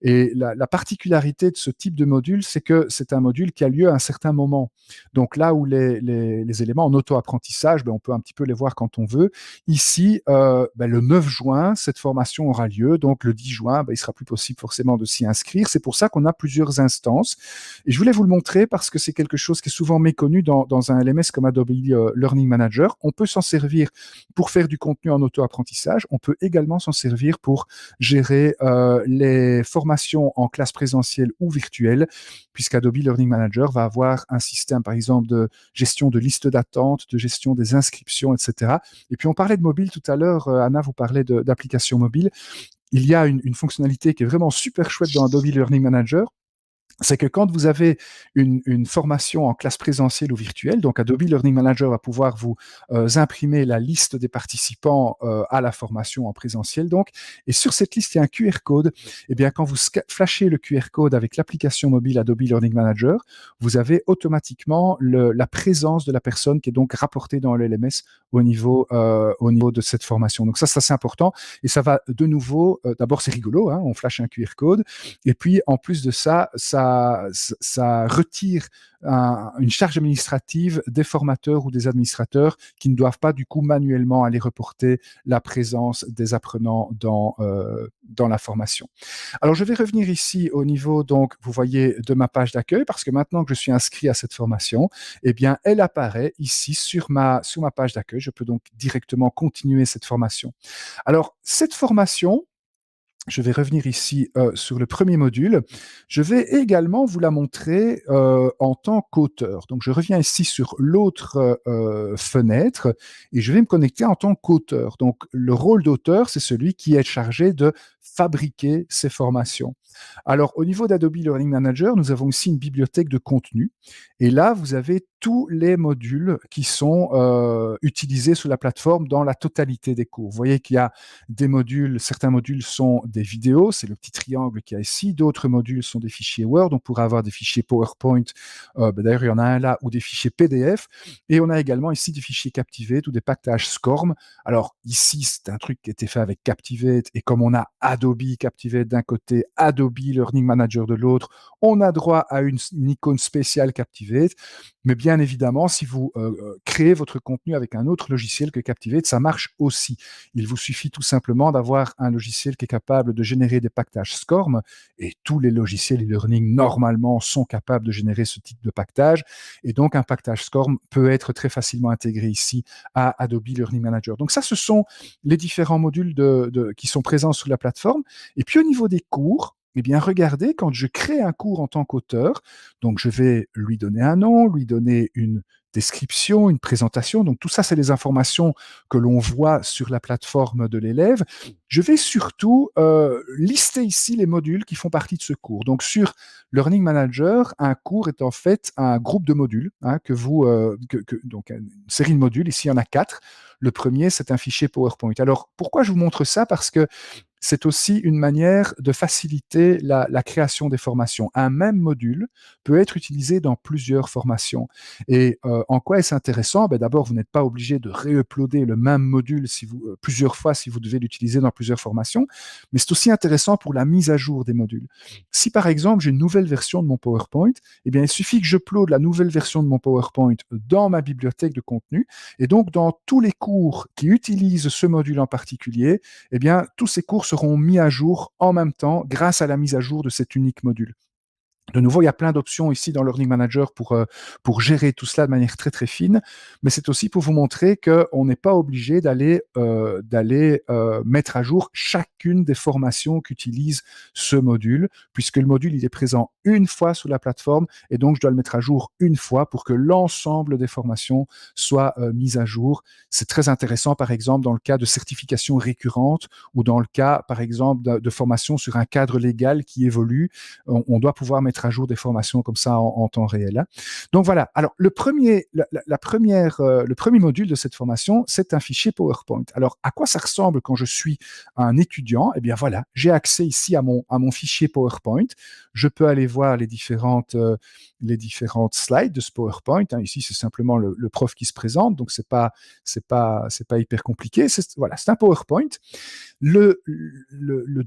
[SPEAKER 2] Et la particularité de ce type de module, c'est que c'est un module qui a lieu à un certain moment. Donc là où les éléments en auto-apprentissage, on peut un petit peu les voir quand on veut. Ici, le 9 juin, cette formation aura lieu. Donc le 10 juin, il sera plus possible forcément de s'y inscrire. C'est pour ça qu'on a plusieurs instances. Et je voulais vous le montrer parce que c'est quelque chose qui est souvent méconnu dans un LMS comme Adobe Learning Manager. On peut s'en servir pour faire du contenu en auto-apprentissage. On peut également s'en servir pour gérer les formations en classe présentielle ou virtuelle, puisqu'Adobe Learning Manager va avoir un système, par exemple, de gestion de listes d'attente, de gestion des inscriptions, etc. Et puis, on parlait de mobile tout à l'heure. Anna vous parlait d'applications mobiles. il y a une fonctionnalité qui est vraiment super chouette dans Adobe Learning Manager. C'est que quand vous avez une formation en classe présentielle ou virtuelle, donc Adobe Learning Manager va pouvoir vous imprimer la liste des participants à la formation en présentiel. Donc, et sur cette liste, il y a un QR code. Et bien, quand vous flashez le QR code avec l'application mobile Adobe Learning Manager, vous avez automatiquement la présence de la personne qui est donc rapportée dans le LMS au niveau de cette formation. Donc ça, c'est important. Et ça va de nouveau, d'abord, c'est rigolo, hein, on flash un QR code. Et puis, en plus de ça retire une charge administrative des formateurs ou des administrateurs qui ne doivent pas du coup manuellement aller reporter la présence des apprenants dans la formation. Alors je vais revenir ici au niveau, donc vous voyez, de ma page d'accueil, parce que maintenant que je suis inscrit à cette formation, eh bien elle apparaît ici sur ma page d'accueil. Je peux donc directement continuer cette formation. Alors cette formation, je vais revenir ici sur le premier module. Je vais également vous la montrer en tant qu'auteur. Donc, je reviens ici sur l'autre fenêtre et je vais me connecter en tant qu'auteur. Donc, le rôle d'auteur, c'est celui qui est chargé de fabriquer ces formations. Alors, au niveau d'Adobe Learning Manager, nous avons aussi une bibliothèque de contenu. Et là, vous avez tous les modules qui sont utilisés sur la plateforme dans la totalité des cours. Vous voyez qu'il y a des modules, certains modules sont des vidéos, c'est le petit triangle qu'il y a ici. D'autres modules sont des fichiers Word. On pourra avoir des fichiers PowerPoint. D'ailleurs, il y en a un là, ou des fichiers PDF. Et on a également ici des fichiers Captivate ou des packages SCORM. Alors ici, c'est un truc qui a été fait avec Captivate. Et comme on a Adobe Captivate d'un côté, Adobe Learning Manager de l'autre, on a droit à une icône spéciale Captivate. Mais bien évidemment, si vous créez votre contenu avec un autre logiciel que Captivate, ça marche aussi. Il vous suffit tout simplement d'avoir un logiciel qui est capable de générer des packages SCORM, et tous les logiciels e-learning normalement sont capables de générer ce type de pactage, et donc un pactage SCORM peut être très facilement intégré ici à Adobe Learning Manager. Donc ça, ce sont les différents modules qui sont présents sur la plateforme. Et puis au niveau des cours, eh bien, regardez, quand je crée un cours en tant qu'auteur, donc je vais lui donner un nom, lui donner une description, une présentation. Donc tout ça, c'est les informations que l'on voit sur la plateforme de l'élève. Je vais surtout lister ici les modules qui font partie de ce cours. Donc sur Learning Manager, un cours est en fait un groupe de modules, hein, donc une série de modules. Ici, il y en a 4. Le premier, c'est un fichier PowerPoint. Alors pourquoi je vous montre ça? Parce que c'est aussi une manière de faciliter la création des formations. Un même module peut être utilisé dans plusieurs formations. Et en quoi est-ce intéressant? D'abord, vous n'êtes pas obligé de réuploader le même module plusieurs fois si vous devez l'utiliser dans plusieurs formations, mais c'est aussi intéressant pour la mise à jour des modules. Si par exemple, j'ai une nouvelle version de mon PowerPoint, eh bien, il suffit que j'uploade la nouvelle version de mon PowerPoint dans ma bibliothèque de contenu, et donc dans tous les cours qui utilisent ce module en particulier, eh bien, tous ces cours seront mis à jour en même temps grâce à la mise à jour de cet unique module. De nouveau, il y a plein d'options ici dans Learning Manager pour gérer tout cela de manière très très fine, mais c'est aussi pour vous montrer qu'on n'est pas obligé d'aller mettre à jour chacune des formations qu'utilise ce module, puisque le module il est présent une fois sur la plateforme, et donc je dois le mettre à jour une fois pour que l'ensemble des formations soient mises à jour. C'est très intéressant, par exemple, dans le cas de certifications récurrentes ou dans le cas, par exemple, de formation sur un cadre légal qui évolue. On doit pouvoir mettre à jour des formations comme ça en temps réel. Hein. Donc voilà. Alors le premier module de cette formation, c'est un fichier PowerPoint. Alors à quoi ça ressemble quand je suis un étudiant? Eh bien voilà, j'ai accès ici à mon fichier PowerPoint. Je peux aller voir les différentes slides de ce PowerPoint. Hein. Ici, c'est simplement le prof qui se présente, donc c'est pas hyper compliqué. C'est un PowerPoint. Le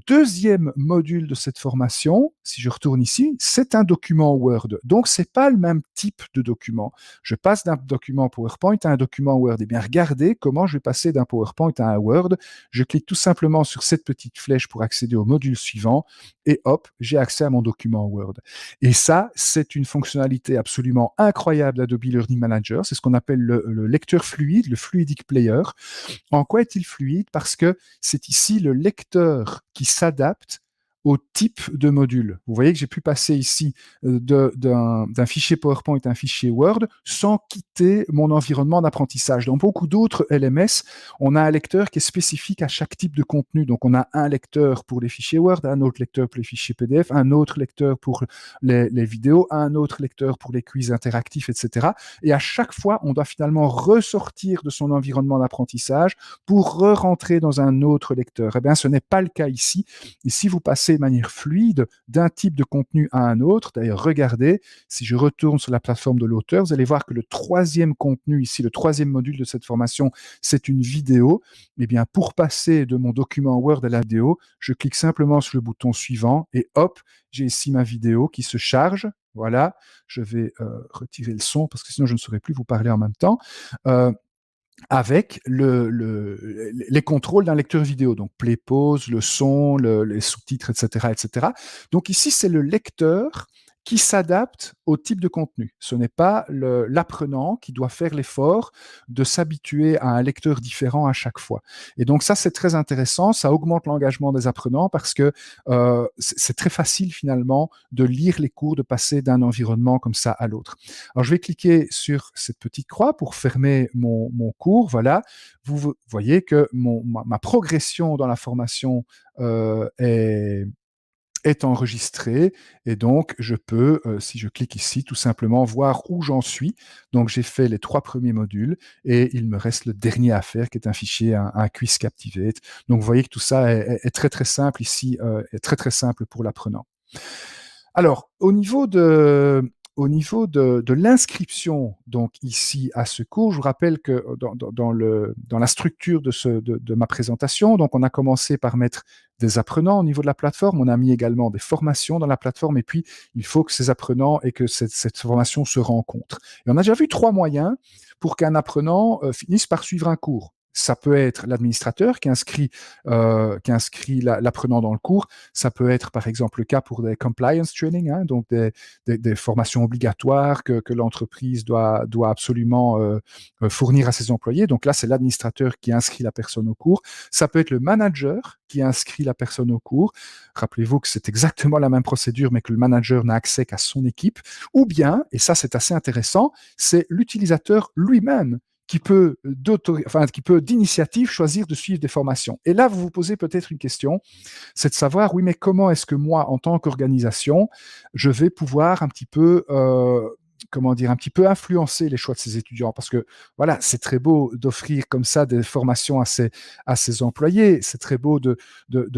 [SPEAKER 2] deuxième module de cette formation, si je retourne ici, c'est un document Word. Donc, c'est pas le même type de document. Je passe d'un document PowerPoint à un document Word. Eh bien, regardez comment je vais passer d'un PowerPoint à un Word. Je clique tout simplement sur cette petite flèche pour accéder au module suivant et hop, j'ai accès à mon document Word. Et ça, c'est une fonctionnalité absolument incroyable d'Adobe Learning Manager. C'est ce qu'on appelle le lecteur fluide, le Fluidic Player. En quoi est-il fluide? Parce que c'est ici le lecteur qui s'adapte au type de module. Vous voyez que j'ai pu passer ici d'un fichier PowerPoint à un fichier Word sans quitter mon environnement d'apprentissage. Dans beaucoup d'autres LMS, on a un lecteur qui est spécifique à chaque type de contenu. Donc, on a un lecteur pour les fichiers Word, un autre lecteur pour les fichiers PDF, un autre lecteur pour les vidéos, un autre lecteur pour les quiz interactifs, etc. Et à chaque fois, on doit finalement ressortir de son environnement d'apprentissage pour re-rentrer dans un autre lecteur. Eh bien, ce n'est pas le cas ici. Ici, vous passez de manière fluide d'un type de contenu à un autre. D'ailleurs, regardez, si je retourne sur la plateforme de l'auteur, vous allez voir que le troisième contenu ici, le troisième module de cette formation, c'est une vidéo. Eh bien, pour passer de mon document Word à la vidéo, je clique simplement sur le bouton suivant et hop, j'ai ici ma vidéo qui se charge. Voilà, je vais retirer le son parce que sinon je ne saurais plus vous parler en même temps. Avec les contrôles d'un lecteur vidéo, donc play, pause, le son, les sous-titres, etc., etc. Donc ici, c'est le lecteur qui s'adapte au type de contenu. Ce n'est pas l'apprenant qui doit faire l'effort de s'habituer à un lecteur différent à chaque fois. Et donc ça, c'est très intéressant, ça augmente l'engagement des apprenants parce que c'est très facile finalement de lire les cours, de passer d'un environnement comme ça à l'autre. Alors je vais cliquer sur cette petite croix pour fermer mon cours. Voilà, vous voyez que ma progression dans la formation est enregistré et donc je peux, si je clique ici, tout simplement voir où j'en suis. Donc j'ai fait les 3 premiers modules et il me reste le dernier à faire qui est un fichier, un quiz Captivate. Donc vous voyez que tout ça est très très simple ici, est très très simple pour l'apprenant. Alors, au niveau de l'inscription, donc ici à ce cours, je vous rappelle que dans la structure de ma présentation, donc on a commencé par mettre des apprenants au niveau de la plateforme, on a mis également des formations dans la plateforme, et puis il faut que ces apprenants et que cette formation se rencontrent. Et on a déjà vu 3 moyens pour qu'un apprenant finisse par suivre un cours. Ça peut être l'administrateur qui inscrit l'apprenant dans le cours. Ça peut être, par exemple, le cas pour des compliance training, hein, donc des formations obligatoires que l'entreprise doit absolument fournir à ses employés. Donc là, c'est l'administrateur qui inscrit la personne au cours. Ça peut être le manager qui inscrit la personne au cours. Rappelez-vous que c'est exactement la même procédure, mais que le manager n'a accès qu'à son équipe. Ou bien, et ça c'est assez intéressant, c'est l'utilisateur lui-même qui peut d'initiative choisir de suivre des formations. Et là, vous vous posez peut-être une question, c'est de savoir, oui, mais comment est-ce que moi, en tant qu'organisation, je vais pouvoir un petit peu influencer les choix de ces étudiants, parce que voilà, c'est très beau d'offrir comme ça des formations à ses employés, c'est très beau de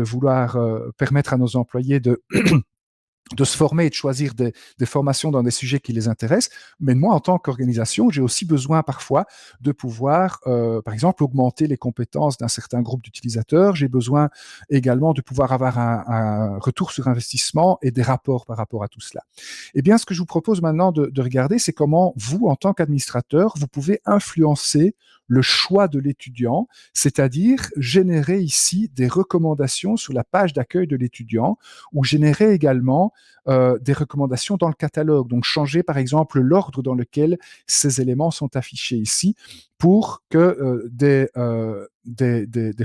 [SPEAKER 2] vouloir permettre à nos employés de se former et de choisir des formations dans des sujets qui les intéressent. Mais moi, en tant qu'organisation, j'ai aussi besoin parfois de pouvoir, par exemple, augmenter les compétences d'un certain groupe d'utilisateurs. J'ai besoin également de pouvoir avoir un retour sur investissement et des rapports par rapport à tout cela. Eh bien, ce que je vous propose maintenant de regarder, c'est comment vous, en tant qu'administrateur, vous pouvez influencer le choix de l'étudiant, c'est-à-dire générer ici des recommandations sur la page d'accueil de l'étudiant ou générer également des recommandations dans le catalogue. Donc, changer par exemple l'ordre dans lequel ces éléments sont affichés ici pour que des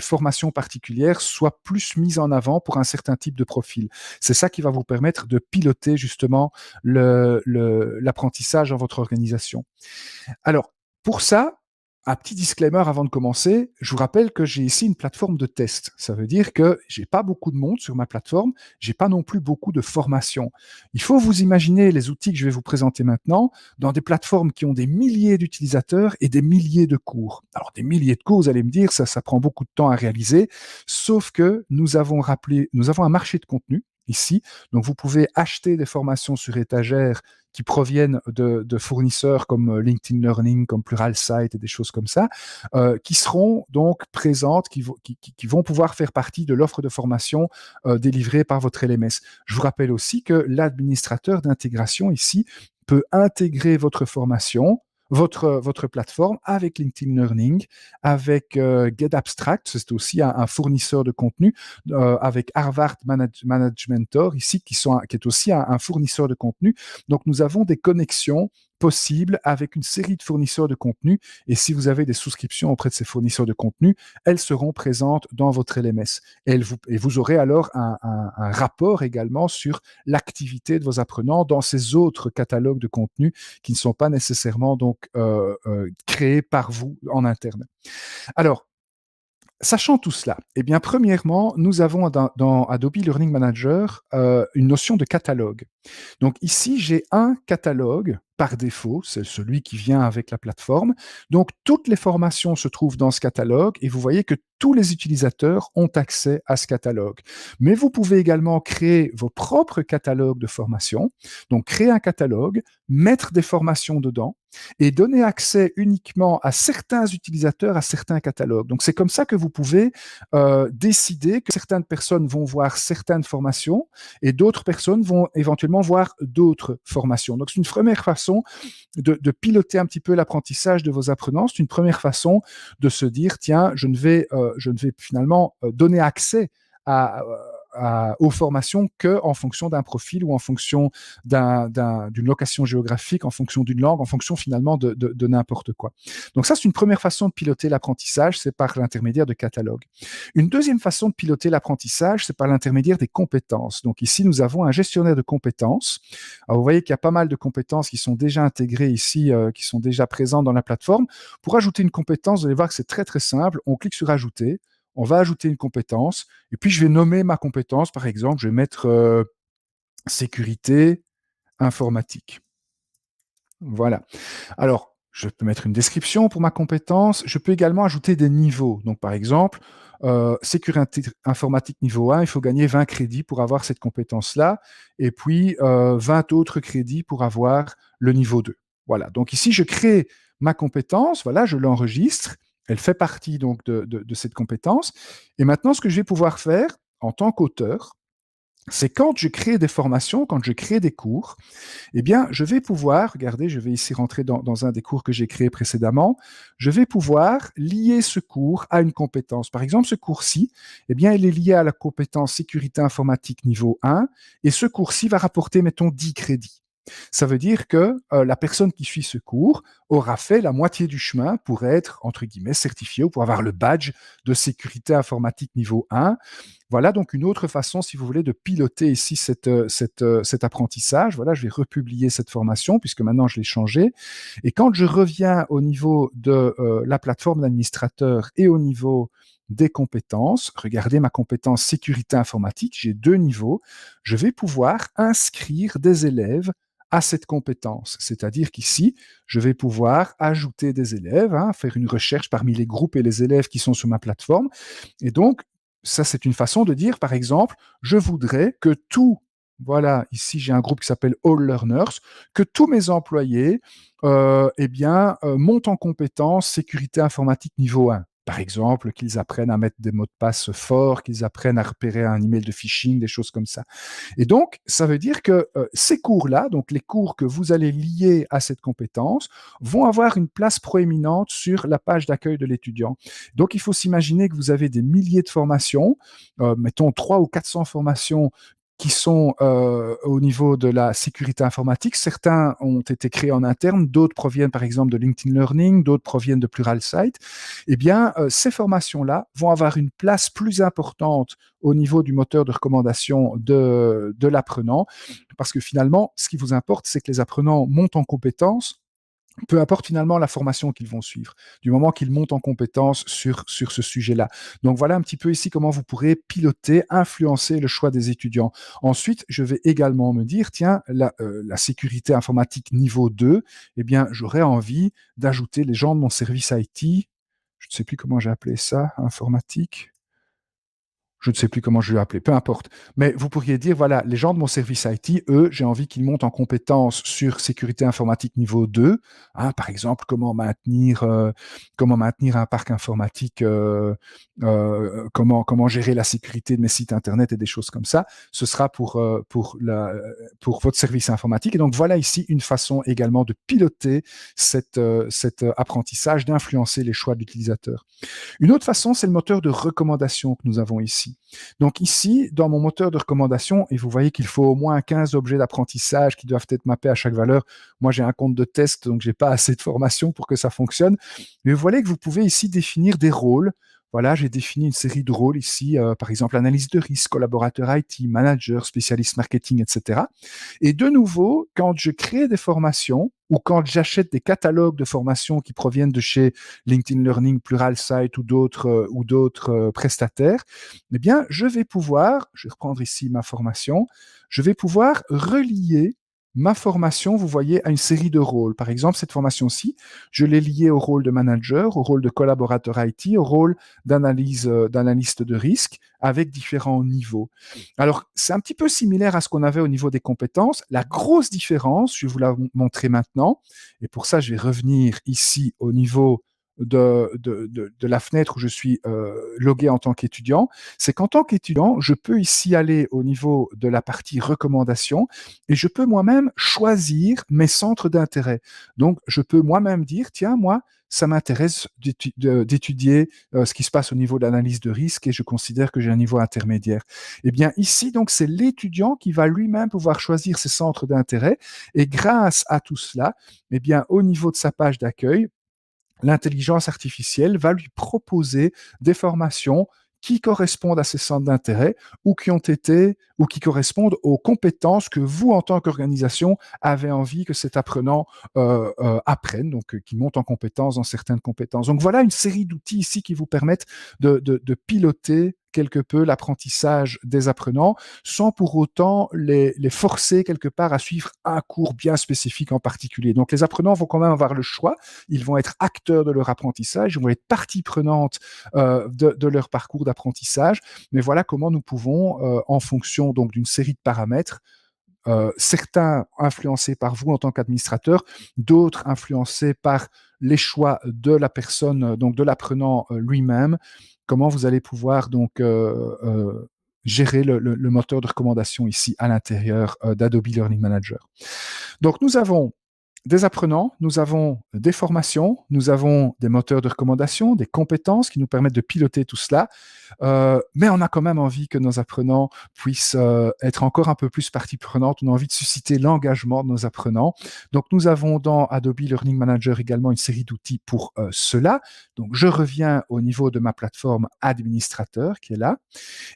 [SPEAKER 2] formations particulières soient plus mises en avant pour un certain type de profil. C'est ça qui va vous permettre de piloter justement l'apprentissage dans votre organisation. Alors, pour ça, un petit disclaimer avant de commencer, je vous rappelle que j'ai ici une plateforme de test. Ça veut dire que j'ai pas beaucoup de monde sur ma plateforme, j'ai pas non plus beaucoup de formations. Il faut vous imaginer les outils que je vais vous présenter maintenant dans des plateformes qui ont des milliers d'utilisateurs et des milliers de cours. Alors des milliers de cours, vous allez me dire, ça prend beaucoup de temps à réaliser, sauf que nous avons un marché de contenu ici, donc vous pouvez acheter des formations sur étagère qui proviennent de fournisseurs comme LinkedIn Learning, comme Pluralsight et des choses comme ça, qui seront donc présentes, qui vont pouvoir faire partie de l'offre de formation délivrée par votre LMS. Je vous rappelle aussi que l'administrateur d'intégration ici peut intégrer votre formation, votre plateforme avec LinkedIn Learning, avec GetAbstract, c'est aussi un fournisseur de contenu, avec Harvard Managementor ici, qui est aussi un fournisseur de contenu. Donc, nous avons des connexions possible avec une série de fournisseurs de contenu. Et si vous avez des souscriptions auprès de ces fournisseurs de contenu, elles seront présentes dans votre LMS. Et vous aurez alors un rapport également sur l'activité de vos apprenants dans ces autres catalogues de contenu qui ne sont pas nécessairement donc créés par vous en interne. Alors, sachant tout cela, eh bien, premièrement, nous avons dans Adobe Learning Manager une notion de catalogue. Donc ici, j'ai un catalogue par défaut, c'est celui qui vient avec la plateforme. Donc toutes les formations se trouvent dans ce catalogue et vous voyez que tous les utilisateurs ont accès à ce catalogue. Mais vous pouvez également créer vos propres catalogues de formation. Donc créer un catalogue, mettre des formations dedans et donner accès uniquement à certains utilisateurs à certains catalogues. Donc c'est comme ça que vous pouvez décider que certaines personnes vont voir certaines formations et d'autres personnes vont éventuellement voir d'autres formations. Donc c'est une première façon de piloter un petit peu l'apprentissage de vos apprenants. C'est une première façon de se dire, tiens, je ne vais finalement donner accès aux formations qu'en fonction d'un profil ou en fonction d'une location géographique, en fonction d'une langue, en fonction finalement de n'importe quoi. Donc ça, c'est une première façon de piloter l'apprentissage, c'est par l'intermédiaire de catalogues. Une deuxième façon de piloter l'apprentissage, c'est par l'intermédiaire des compétences. Donc ici, nous avons un gestionnaire de compétences. Alors, vous voyez qu'il y a pas mal de compétences qui sont déjà intégrées ici, qui sont déjà présentes dans la plateforme. Pour ajouter une compétence, vous allez voir que c'est très très simple. On clique sur Ajouter. On va ajouter une compétence, et puis je vais nommer ma compétence, par exemple, je vais mettre sécurité informatique. Voilà. Alors, je peux mettre une description pour ma compétence, je peux également ajouter des niveaux. Donc, par exemple, sécurité informatique niveau 1, il faut gagner 20 crédits pour avoir cette compétence-là, et puis 20 autres crédits pour avoir le niveau 2. Voilà. Donc ici, je crée ma compétence, voilà, je l'enregistre. Elle fait partie donc de cette compétence. Et maintenant, ce que je vais pouvoir faire en tant qu'auteur, c'est quand je crée des formations, quand je crée des cours, eh bien, je vais pouvoir, regardez, je vais ici rentrer dans un des cours que j'ai créé précédemment, je vais pouvoir lier ce cours à une compétence. Par exemple, ce cours-ci, eh bien, il est lié à la compétence sécurité informatique niveau 1, et ce cours-ci va rapporter, mettons, 10 crédits. Ça veut dire que la personne qui suit ce cours aura fait la moitié du chemin pour être, entre guillemets, certifié ou pour avoir le badge de sécurité informatique niveau 1. Voilà donc une autre façon, si vous voulez, de piloter ici cet apprentissage. Voilà, je vais republier cette formation puisque maintenant je l'ai changée. Et quand je reviens au niveau de la plateforme d'administrateur et au niveau des compétences, regardez ma compétence sécurité informatique, j'ai 2 niveaux. Je vais pouvoir inscrire des élèves à cette compétence. C'est-à-dire qu'ici, je vais pouvoir ajouter des élèves, faire une recherche parmi les groupes et les élèves qui sont sur ma plateforme. Et donc, ça, c'est une façon de dire, par exemple, je voudrais que voilà, ici j'ai un groupe qui s'appelle All Learners, que tous mes employés montent en compétence sécurité informatique niveau 1. Par exemple, qu'ils apprennent à mettre des mots de passe forts, qu'ils apprennent à repérer un email de phishing, des choses comme ça. Et donc, ça veut dire que ces cours-là, donc les cours que vous allez lier à cette compétence, vont avoir une place proéminente sur la page d'accueil de l'étudiant. Donc, il faut s'imaginer que vous avez des milliers de formations, mettons 300 ou 400 formations qui sont au niveau de la sécurité informatique. Certains ont été créés en interne, d'autres proviennent par exemple de LinkedIn Learning, d'autres proviennent de Pluralsight. Eh bien, ces formations-là vont avoir une place plus importante au niveau du moteur de recommandation de l'apprenant, parce que finalement, ce qui vous importe, c'est que les apprenants montent en compétences, peu importe finalement la formation qu'ils vont suivre, du moment qu'ils montent en compétence sur ce sujet-là. Donc voilà un petit peu ici comment vous pourrez piloter, influencer le choix des étudiants. Ensuite, je vais également me dire, tiens, la sécurité informatique niveau 2, eh bien, j'aurais envie d'ajouter les gens de mon service IT, je ne sais plus comment j'ai appelé ça, informatique. Je ne sais plus comment je vais appeler, peu importe. Mais vous pourriez dire, voilà, les gens de mon service IT, eux, j'ai envie qu'ils montent en compétences sur sécurité informatique niveau 2. Par exemple, comment maintenir un parc informatique, comment gérer la sécurité de mes sites Internet et des choses comme ça. Ce sera pour votre service informatique. Et donc, voilà ici une façon également de piloter cet apprentissage, d'influencer les choix de l'utilisateur. Une autre façon, c'est le moteur de recommandation que nous avons ici. ici. Donc ici, dans mon moteur de recommandation, et vous voyez qu'il faut au moins 15 objets d'apprentissage qui doivent être mappés à chaque valeur. Moi, j'ai un compte de test, donc j'ai pas assez de formation pour que ça fonctionne. Mais vous voyez que vous pouvez ici définir des rôles. Voilà, j'ai défini une série de rôles ici, par exemple analyse de risque, collaborateur IT, manager, spécialiste marketing, etc. Et de nouveau, quand je crée des formations ou quand j'achète des catalogues de formations qui proviennent de chez LinkedIn Learning, Pluralsight ou d'autres prestataires, eh bien, je vais reprendre ici ma formation, je vais pouvoir relier ma formation, vous voyez, à une série de rôles. Par exemple, cette formation-ci, je l'ai liée au rôle de manager, au rôle de collaborateur IT, au rôle d'analyste de risque, avec différents niveaux. Alors, c'est un petit peu similaire à ce qu'on avait au niveau des compétences. La grosse différence, je vais vous la montrer maintenant, et pour ça, je vais revenir ici au niveau de la fenêtre où je suis logué en tant qu'étudiant, c'est qu'en tant qu'étudiant, je peux ici aller au niveau de la partie recommandations et je peux moi-même choisir mes centres d'intérêt. Donc, je peux moi-même dire, tiens, moi, ça m'intéresse d'étudier ce qui se passe au niveau de l'analyse de risque et je considère que j'ai un niveau intermédiaire. Eh bien, ici, donc, c'est l'étudiant qui va lui-même pouvoir choisir ses centres d'intérêt et grâce à tout cela, eh bien, au niveau de sa page d'accueil, l'intelligence artificielle va lui proposer des formations qui correspondent à ses centres d'intérêt ou qui correspondent aux compétences que vous, en tant qu'organisation, avez envie que cet apprenant apprenne, donc qui monte en compétences dans certaines compétences. Donc voilà une série d'outils ici qui vous permettent de piloter quelque peu l'apprentissage des apprenants sans pour autant les forcer quelque part à suivre un cours bien spécifique en particulier. Donc les apprenants vont quand même avoir le choix, ils vont être acteurs de leur apprentissage, ils vont être partie prenante de leur parcours d'apprentissage, mais voilà comment nous pouvons, en fonction donc d'une série de paramètres, certains influencés par vous en tant qu'administrateur, d'autres influencés par les choix de la personne, donc de l'apprenant lui-même, comment vous allez pouvoir donc gérer le moteur de recommandation ici à l'intérieur d'Adobe Learning Manager. Donc nous avons des apprenants, nous avons des formations, nous avons des moteurs de recommandation, des compétences qui nous permettent de piloter tout cela, mais on a quand même envie que nos apprenants puissent être encore un peu plus partie prenante, on a envie de susciter l'engagement de nos apprenants. Donc nous avons dans Adobe Learning Manager également une série d'outils pour cela. Donc je reviens au niveau de ma plateforme administrateur qui est là,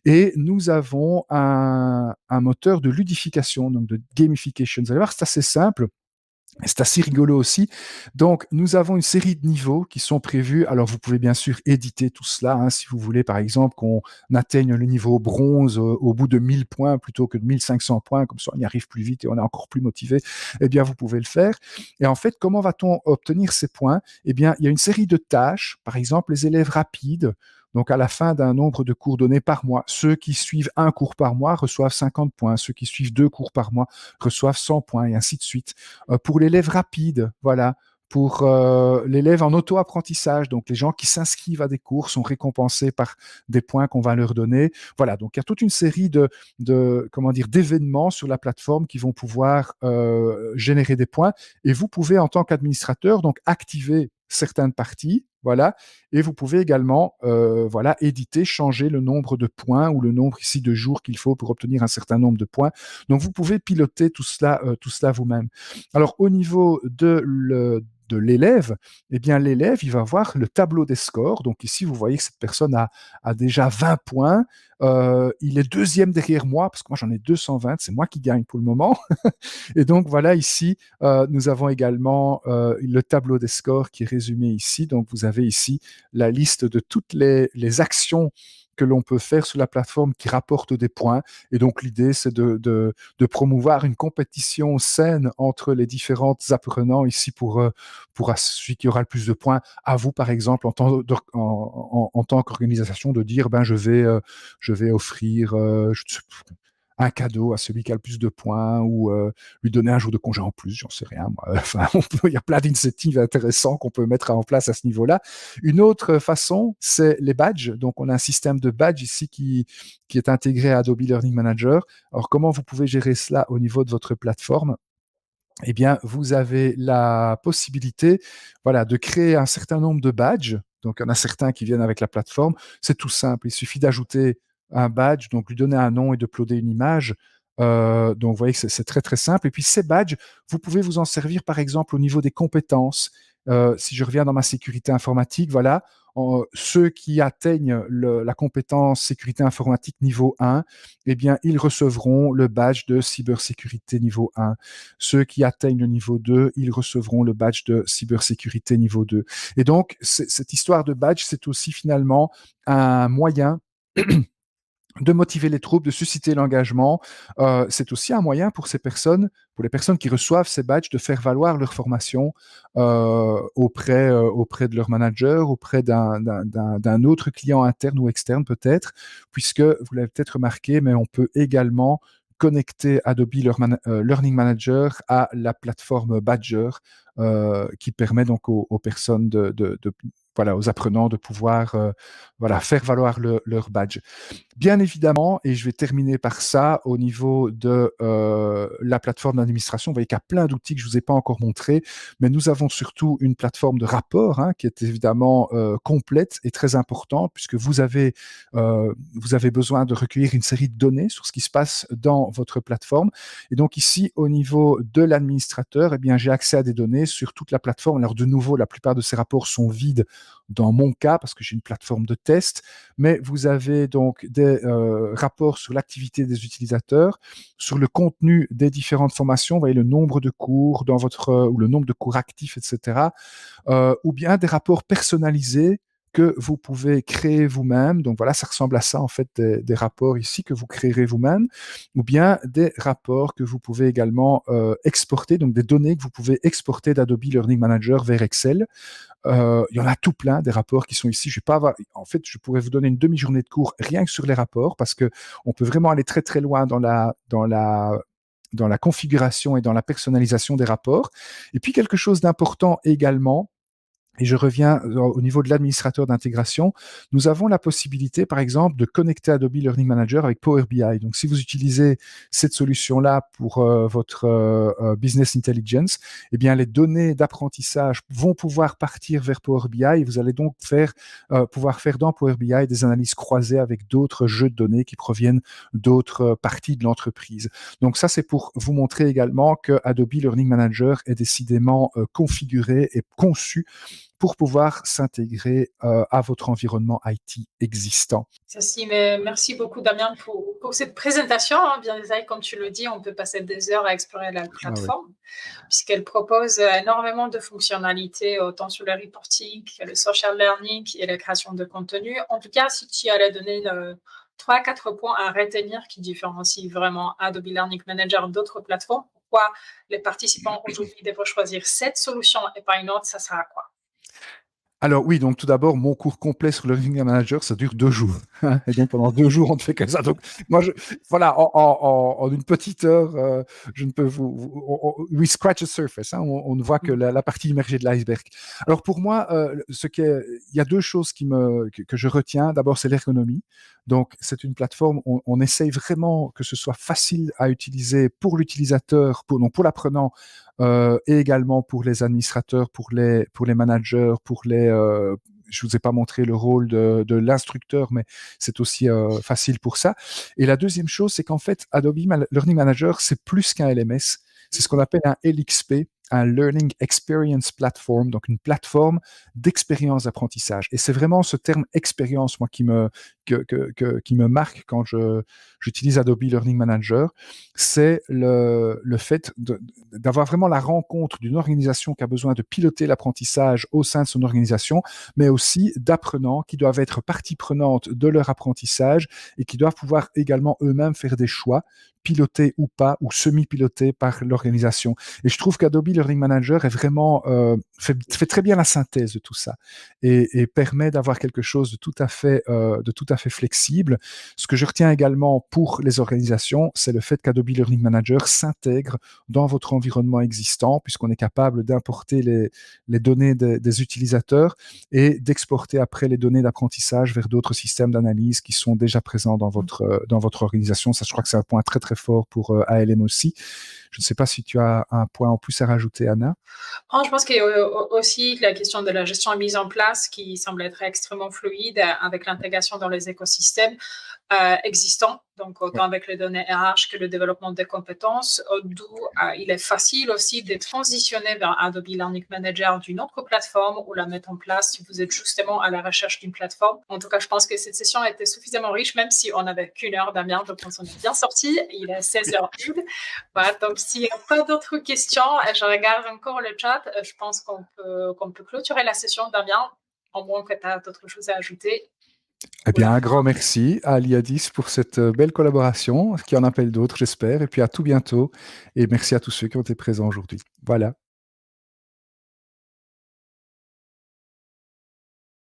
[SPEAKER 2] et nous avons un moteur de ludification, donc de gamification. Vous allez voir, c'est assez simple. C'est assez rigolo aussi. Donc, nous avons une série de niveaux qui sont prévus. Alors, vous pouvez bien sûr éditer tout cela. Hein, si vous voulez, par exemple, qu'on atteigne le niveau bronze au bout de 1000 points plutôt que de 1500 points, comme ça on y arrive plus vite et on est encore plus motivé, eh bien, vous pouvez le faire. Et en fait, comment va-t-on obtenir ces points? Eh bien, il y a une série de tâches. Par exemple, les élèves rapides. Donc, à la fin d'un nombre de cours donnés par mois, ceux qui suivent un cours par mois reçoivent 50 points. Ceux qui suivent 2 cours par mois reçoivent 100 points et ainsi de suite. Pour l'élève rapide, voilà. Pour l'élève en auto-apprentissage, donc les gens qui s'inscrivent à des cours sont récompensés par des points qu'on va leur donner. Voilà, donc il y a toute une série d'événements sur la plateforme qui vont pouvoir générer des points. Et vous pouvez, en tant qu'administrateur, donc activer certaines parties, voilà, et vous pouvez également éditer, changer le nombre de points ou le nombre ici de jours qu'il faut pour obtenir un certain nombre de points. Donc vous pouvez piloter tout cela vous-même. Alors au niveau de l'élève, eh bien l'élève, il va voir le tableau des scores. Donc ici, vous voyez que cette personne a déjà 20 points. Il est deuxième derrière moi, parce que moi j'en ai 220, c'est moi qui gagne pour le moment. Et donc voilà, ici, nous avons également le tableau des scores qui est résumé ici. Donc vous avez ici la liste de toutes les actions que l'on peut faire sur la plateforme qui rapportent des points. Et donc l'idée, c'est de promouvoir une compétition saine entre les différents apprenants ici pour celui qui aura le plus de points. À vous, par exemple, en tant qu'organisation, de dire, je vais offrir un cadeau à celui qui a le plus de points ou lui donner un jour de congé en plus, j'en sais rien. Moi. Enfin, il y a plein d'initiatives intéressantes qu'on peut mettre en place à ce niveau-là. Une autre façon, c'est les badges. Donc, on a un système de badges ici qui est intégré à Adobe Learning Manager. Alors, comment vous pouvez gérer cela au niveau de votre plateforme? Eh bien, vous avez la possibilité, voilà, de créer un certain nombre de badges. Donc, il y en a certains qui viennent avec la plateforme. C'est tout simple. Il suffit d'ajouter un badge, donc lui donner un nom et d'uploader une image. Donc, vous voyez que c'est très, très simple. Et puis, ces badges, vous pouvez vous en servir, par exemple, au niveau des compétences. Si je reviens dans ma sécurité informatique, voilà, ceux qui atteignent la compétence sécurité informatique niveau 1, eh bien, ils recevront le badge de cybersécurité niveau 1. Ceux qui atteignent le niveau 2, ils recevront le badge de cybersécurité niveau 2. Et donc, cette histoire de badge, c'est aussi finalement un moyen de motiver les troupes, de susciter l'engagement. C'est aussi un moyen pour ces personnes, pour les personnes qui reçoivent ces badges, de faire valoir leur formation auprès de leur manager, auprès d'un autre client interne ou externe peut-être, puisque vous l'avez peut-être remarqué, mais on peut également connecter Adobe Learning Manager à la plateforme Badger, qui permet donc aux personnes voilà, aux apprenants de pouvoir voilà, faire valoir leur badge. Bien évidemment, et je vais terminer par ça, au niveau de la plateforme d'administration, vous voyez qu'il y a plein d'outils que je ne vous ai pas encore montrés, mais nous avons surtout une plateforme de rapport qui est évidemment complète et très importante, puisque vous avez besoin de recueillir une série de données sur ce qui se passe dans votre plateforme. Et donc ici, au niveau de l'administrateur, eh bien, j'ai accès à des données sur toute la plateforme. Alors de nouveau, la plupart de ces rapports sont vides dans mon cas, parce que j'ai une plateforme de test, mais vous avez donc des rapports sur l'activité des utilisateurs, sur le contenu des différentes formations, vous voyez le nombre de cours dans ou le nombre de cours actifs, etc., ou bien des rapports personnalisés que vous pouvez créer vous-même. Donc voilà, ça ressemble à ça en fait, des rapports ici que vous créerez vous-même, ou bien des rapports que vous pouvez également exporter, donc des données que vous pouvez exporter d'Adobe Learning Manager vers Excel. Il y en a tout plein des rapports qui sont ici. Je vais pas avoir... En fait, je pourrais vous donner une demi-journée de cours rien que sur les rapports, parce que on peut vraiment aller très très loin dans la configuration et dans la personnalisation des rapports. Et puis quelque chose d'important également, et je reviens au niveau de l'administrateur d'intégration, nous avons la possibilité, par exemple, de connecter Adobe Learning Manager avec Power BI. Donc, si vous utilisez cette solution-là pour votre business intelligence, eh bien, les données d'apprentissage vont pouvoir partir vers Power BI et vous allez donc pouvoir faire dans Power BI des analyses croisées avec d'autres jeux de données qui proviennent d'autres parties de l'entreprise. Donc, ça, c'est pour vous montrer également que Adobe Learning Manager est décidément configuré et conçu pour pouvoir s'intégrer à votre environnement IT existant.
[SPEAKER 1] Ceci, mais merci beaucoup Damien pour cette présentation. Bien détaillée, comme tu le dis, on peut passer des heures à explorer la plateforme, puisqu'elle propose énormément de fonctionnalités, autant sur le reporting, le social learning et la création de contenu. En tout cas, si tu allais donner 3-4 points à retenir qui différencient vraiment Adobe Learning Manager d'autres plateformes, pourquoi les participants aujourd'hui devraient choisir cette solution et pas une autre, ça sera quoi?
[SPEAKER 2] Alors oui, donc tout d'abord, mon cours complet sur le Learning Manager, ça dure 2 jours. Et donc pendant 2 jours, on ne fait que ça. Donc moi, voilà, en une petite heure, je ne peux we scratch the surface. On ne voit que la partie immergée de l'iceberg. Alors pour moi, il y a 2 choses que je retiens. D'abord, c'est l'ergonomie. Donc c'est une plateforme, on essaye vraiment que ce soit facile à utiliser pour l'utilisateur, pour l'apprenant, et également pour les administrateurs, pour les managers, je vous ai pas montré le rôle de l'instructeur, mais c'est aussi facile pour ça. Et la deuxième chose, c'est qu'en fait, Adobe Learning Manager, c'est plus qu'un LMS. C'est ce qu'on appelle un LXP, un Learning Experience Platform, donc une plateforme d'expérience d'apprentissage. Et c'est vraiment ce terme expérience, moi, qui me marque quand j'utilise Adobe Learning Manager. C'est le fait d'avoir vraiment la rencontre d'une organisation qui a besoin de piloter l'apprentissage au sein de son organisation, mais aussi d'apprenants qui doivent être partie prenante de leur apprentissage et qui doivent pouvoir également eux-mêmes faire des choix, pilotés ou pas, ou semi-pilotés par l'organisation. Et je trouve qu'Adobe Learning Manager est vraiment fait très bien la synthèse de tout ça et permet d'avoir quelque chose de tout à fait flexible. Ce que je retiens également pour les organisations, c'est le fait qu'Adobe Learning Manager s'intègre dans votre environnement existant, puisqu'on est capable d'importer les données des utilisateurs et d'exporter après les données d'apprentissage vers d'autres systèmes d'analyse qui sont déjà présents dans votre organisation. Ça, je crois que c'est un point très très fort pour ALM aussi. Je ne sais pas si tu as un point en plus à rajouter, Anna.
[SPEAKER 1] Je pense qu'il y a aussi la question de la gestion mise en place qui semble être extrêmement fluide avec l'intégration dans les écosystèmes existants, donc autant avec les données RH que le développement des compétences, d'où il est facile aussi de transitionner vers Adobe Learning Manager d'une autre plateforme ou la mettre en place si vous êtes justement à la recherche d'une plateforme. En tout cas, je pense que cette session a été suffisamment riche, même si on n'avait qu'une heure, Damien, donc on s'en est bien sorti. Il est 16h01. Voilà, donc s'il n'y a pas d'autres questions, je regarde encore le chat. Je pense qu'on peut clôturer la session, Damien, en moins que tu as d'autres choses à ajouter.
[SPEAKER 2] Eh bien, un grand merci à Aliadis pour cette belle collaboration, qui en appelle d'autres, j'espère. Et puis à tout bientôt. Et merci à tous ceux qui ont été présents aujourd'hui. Voilà.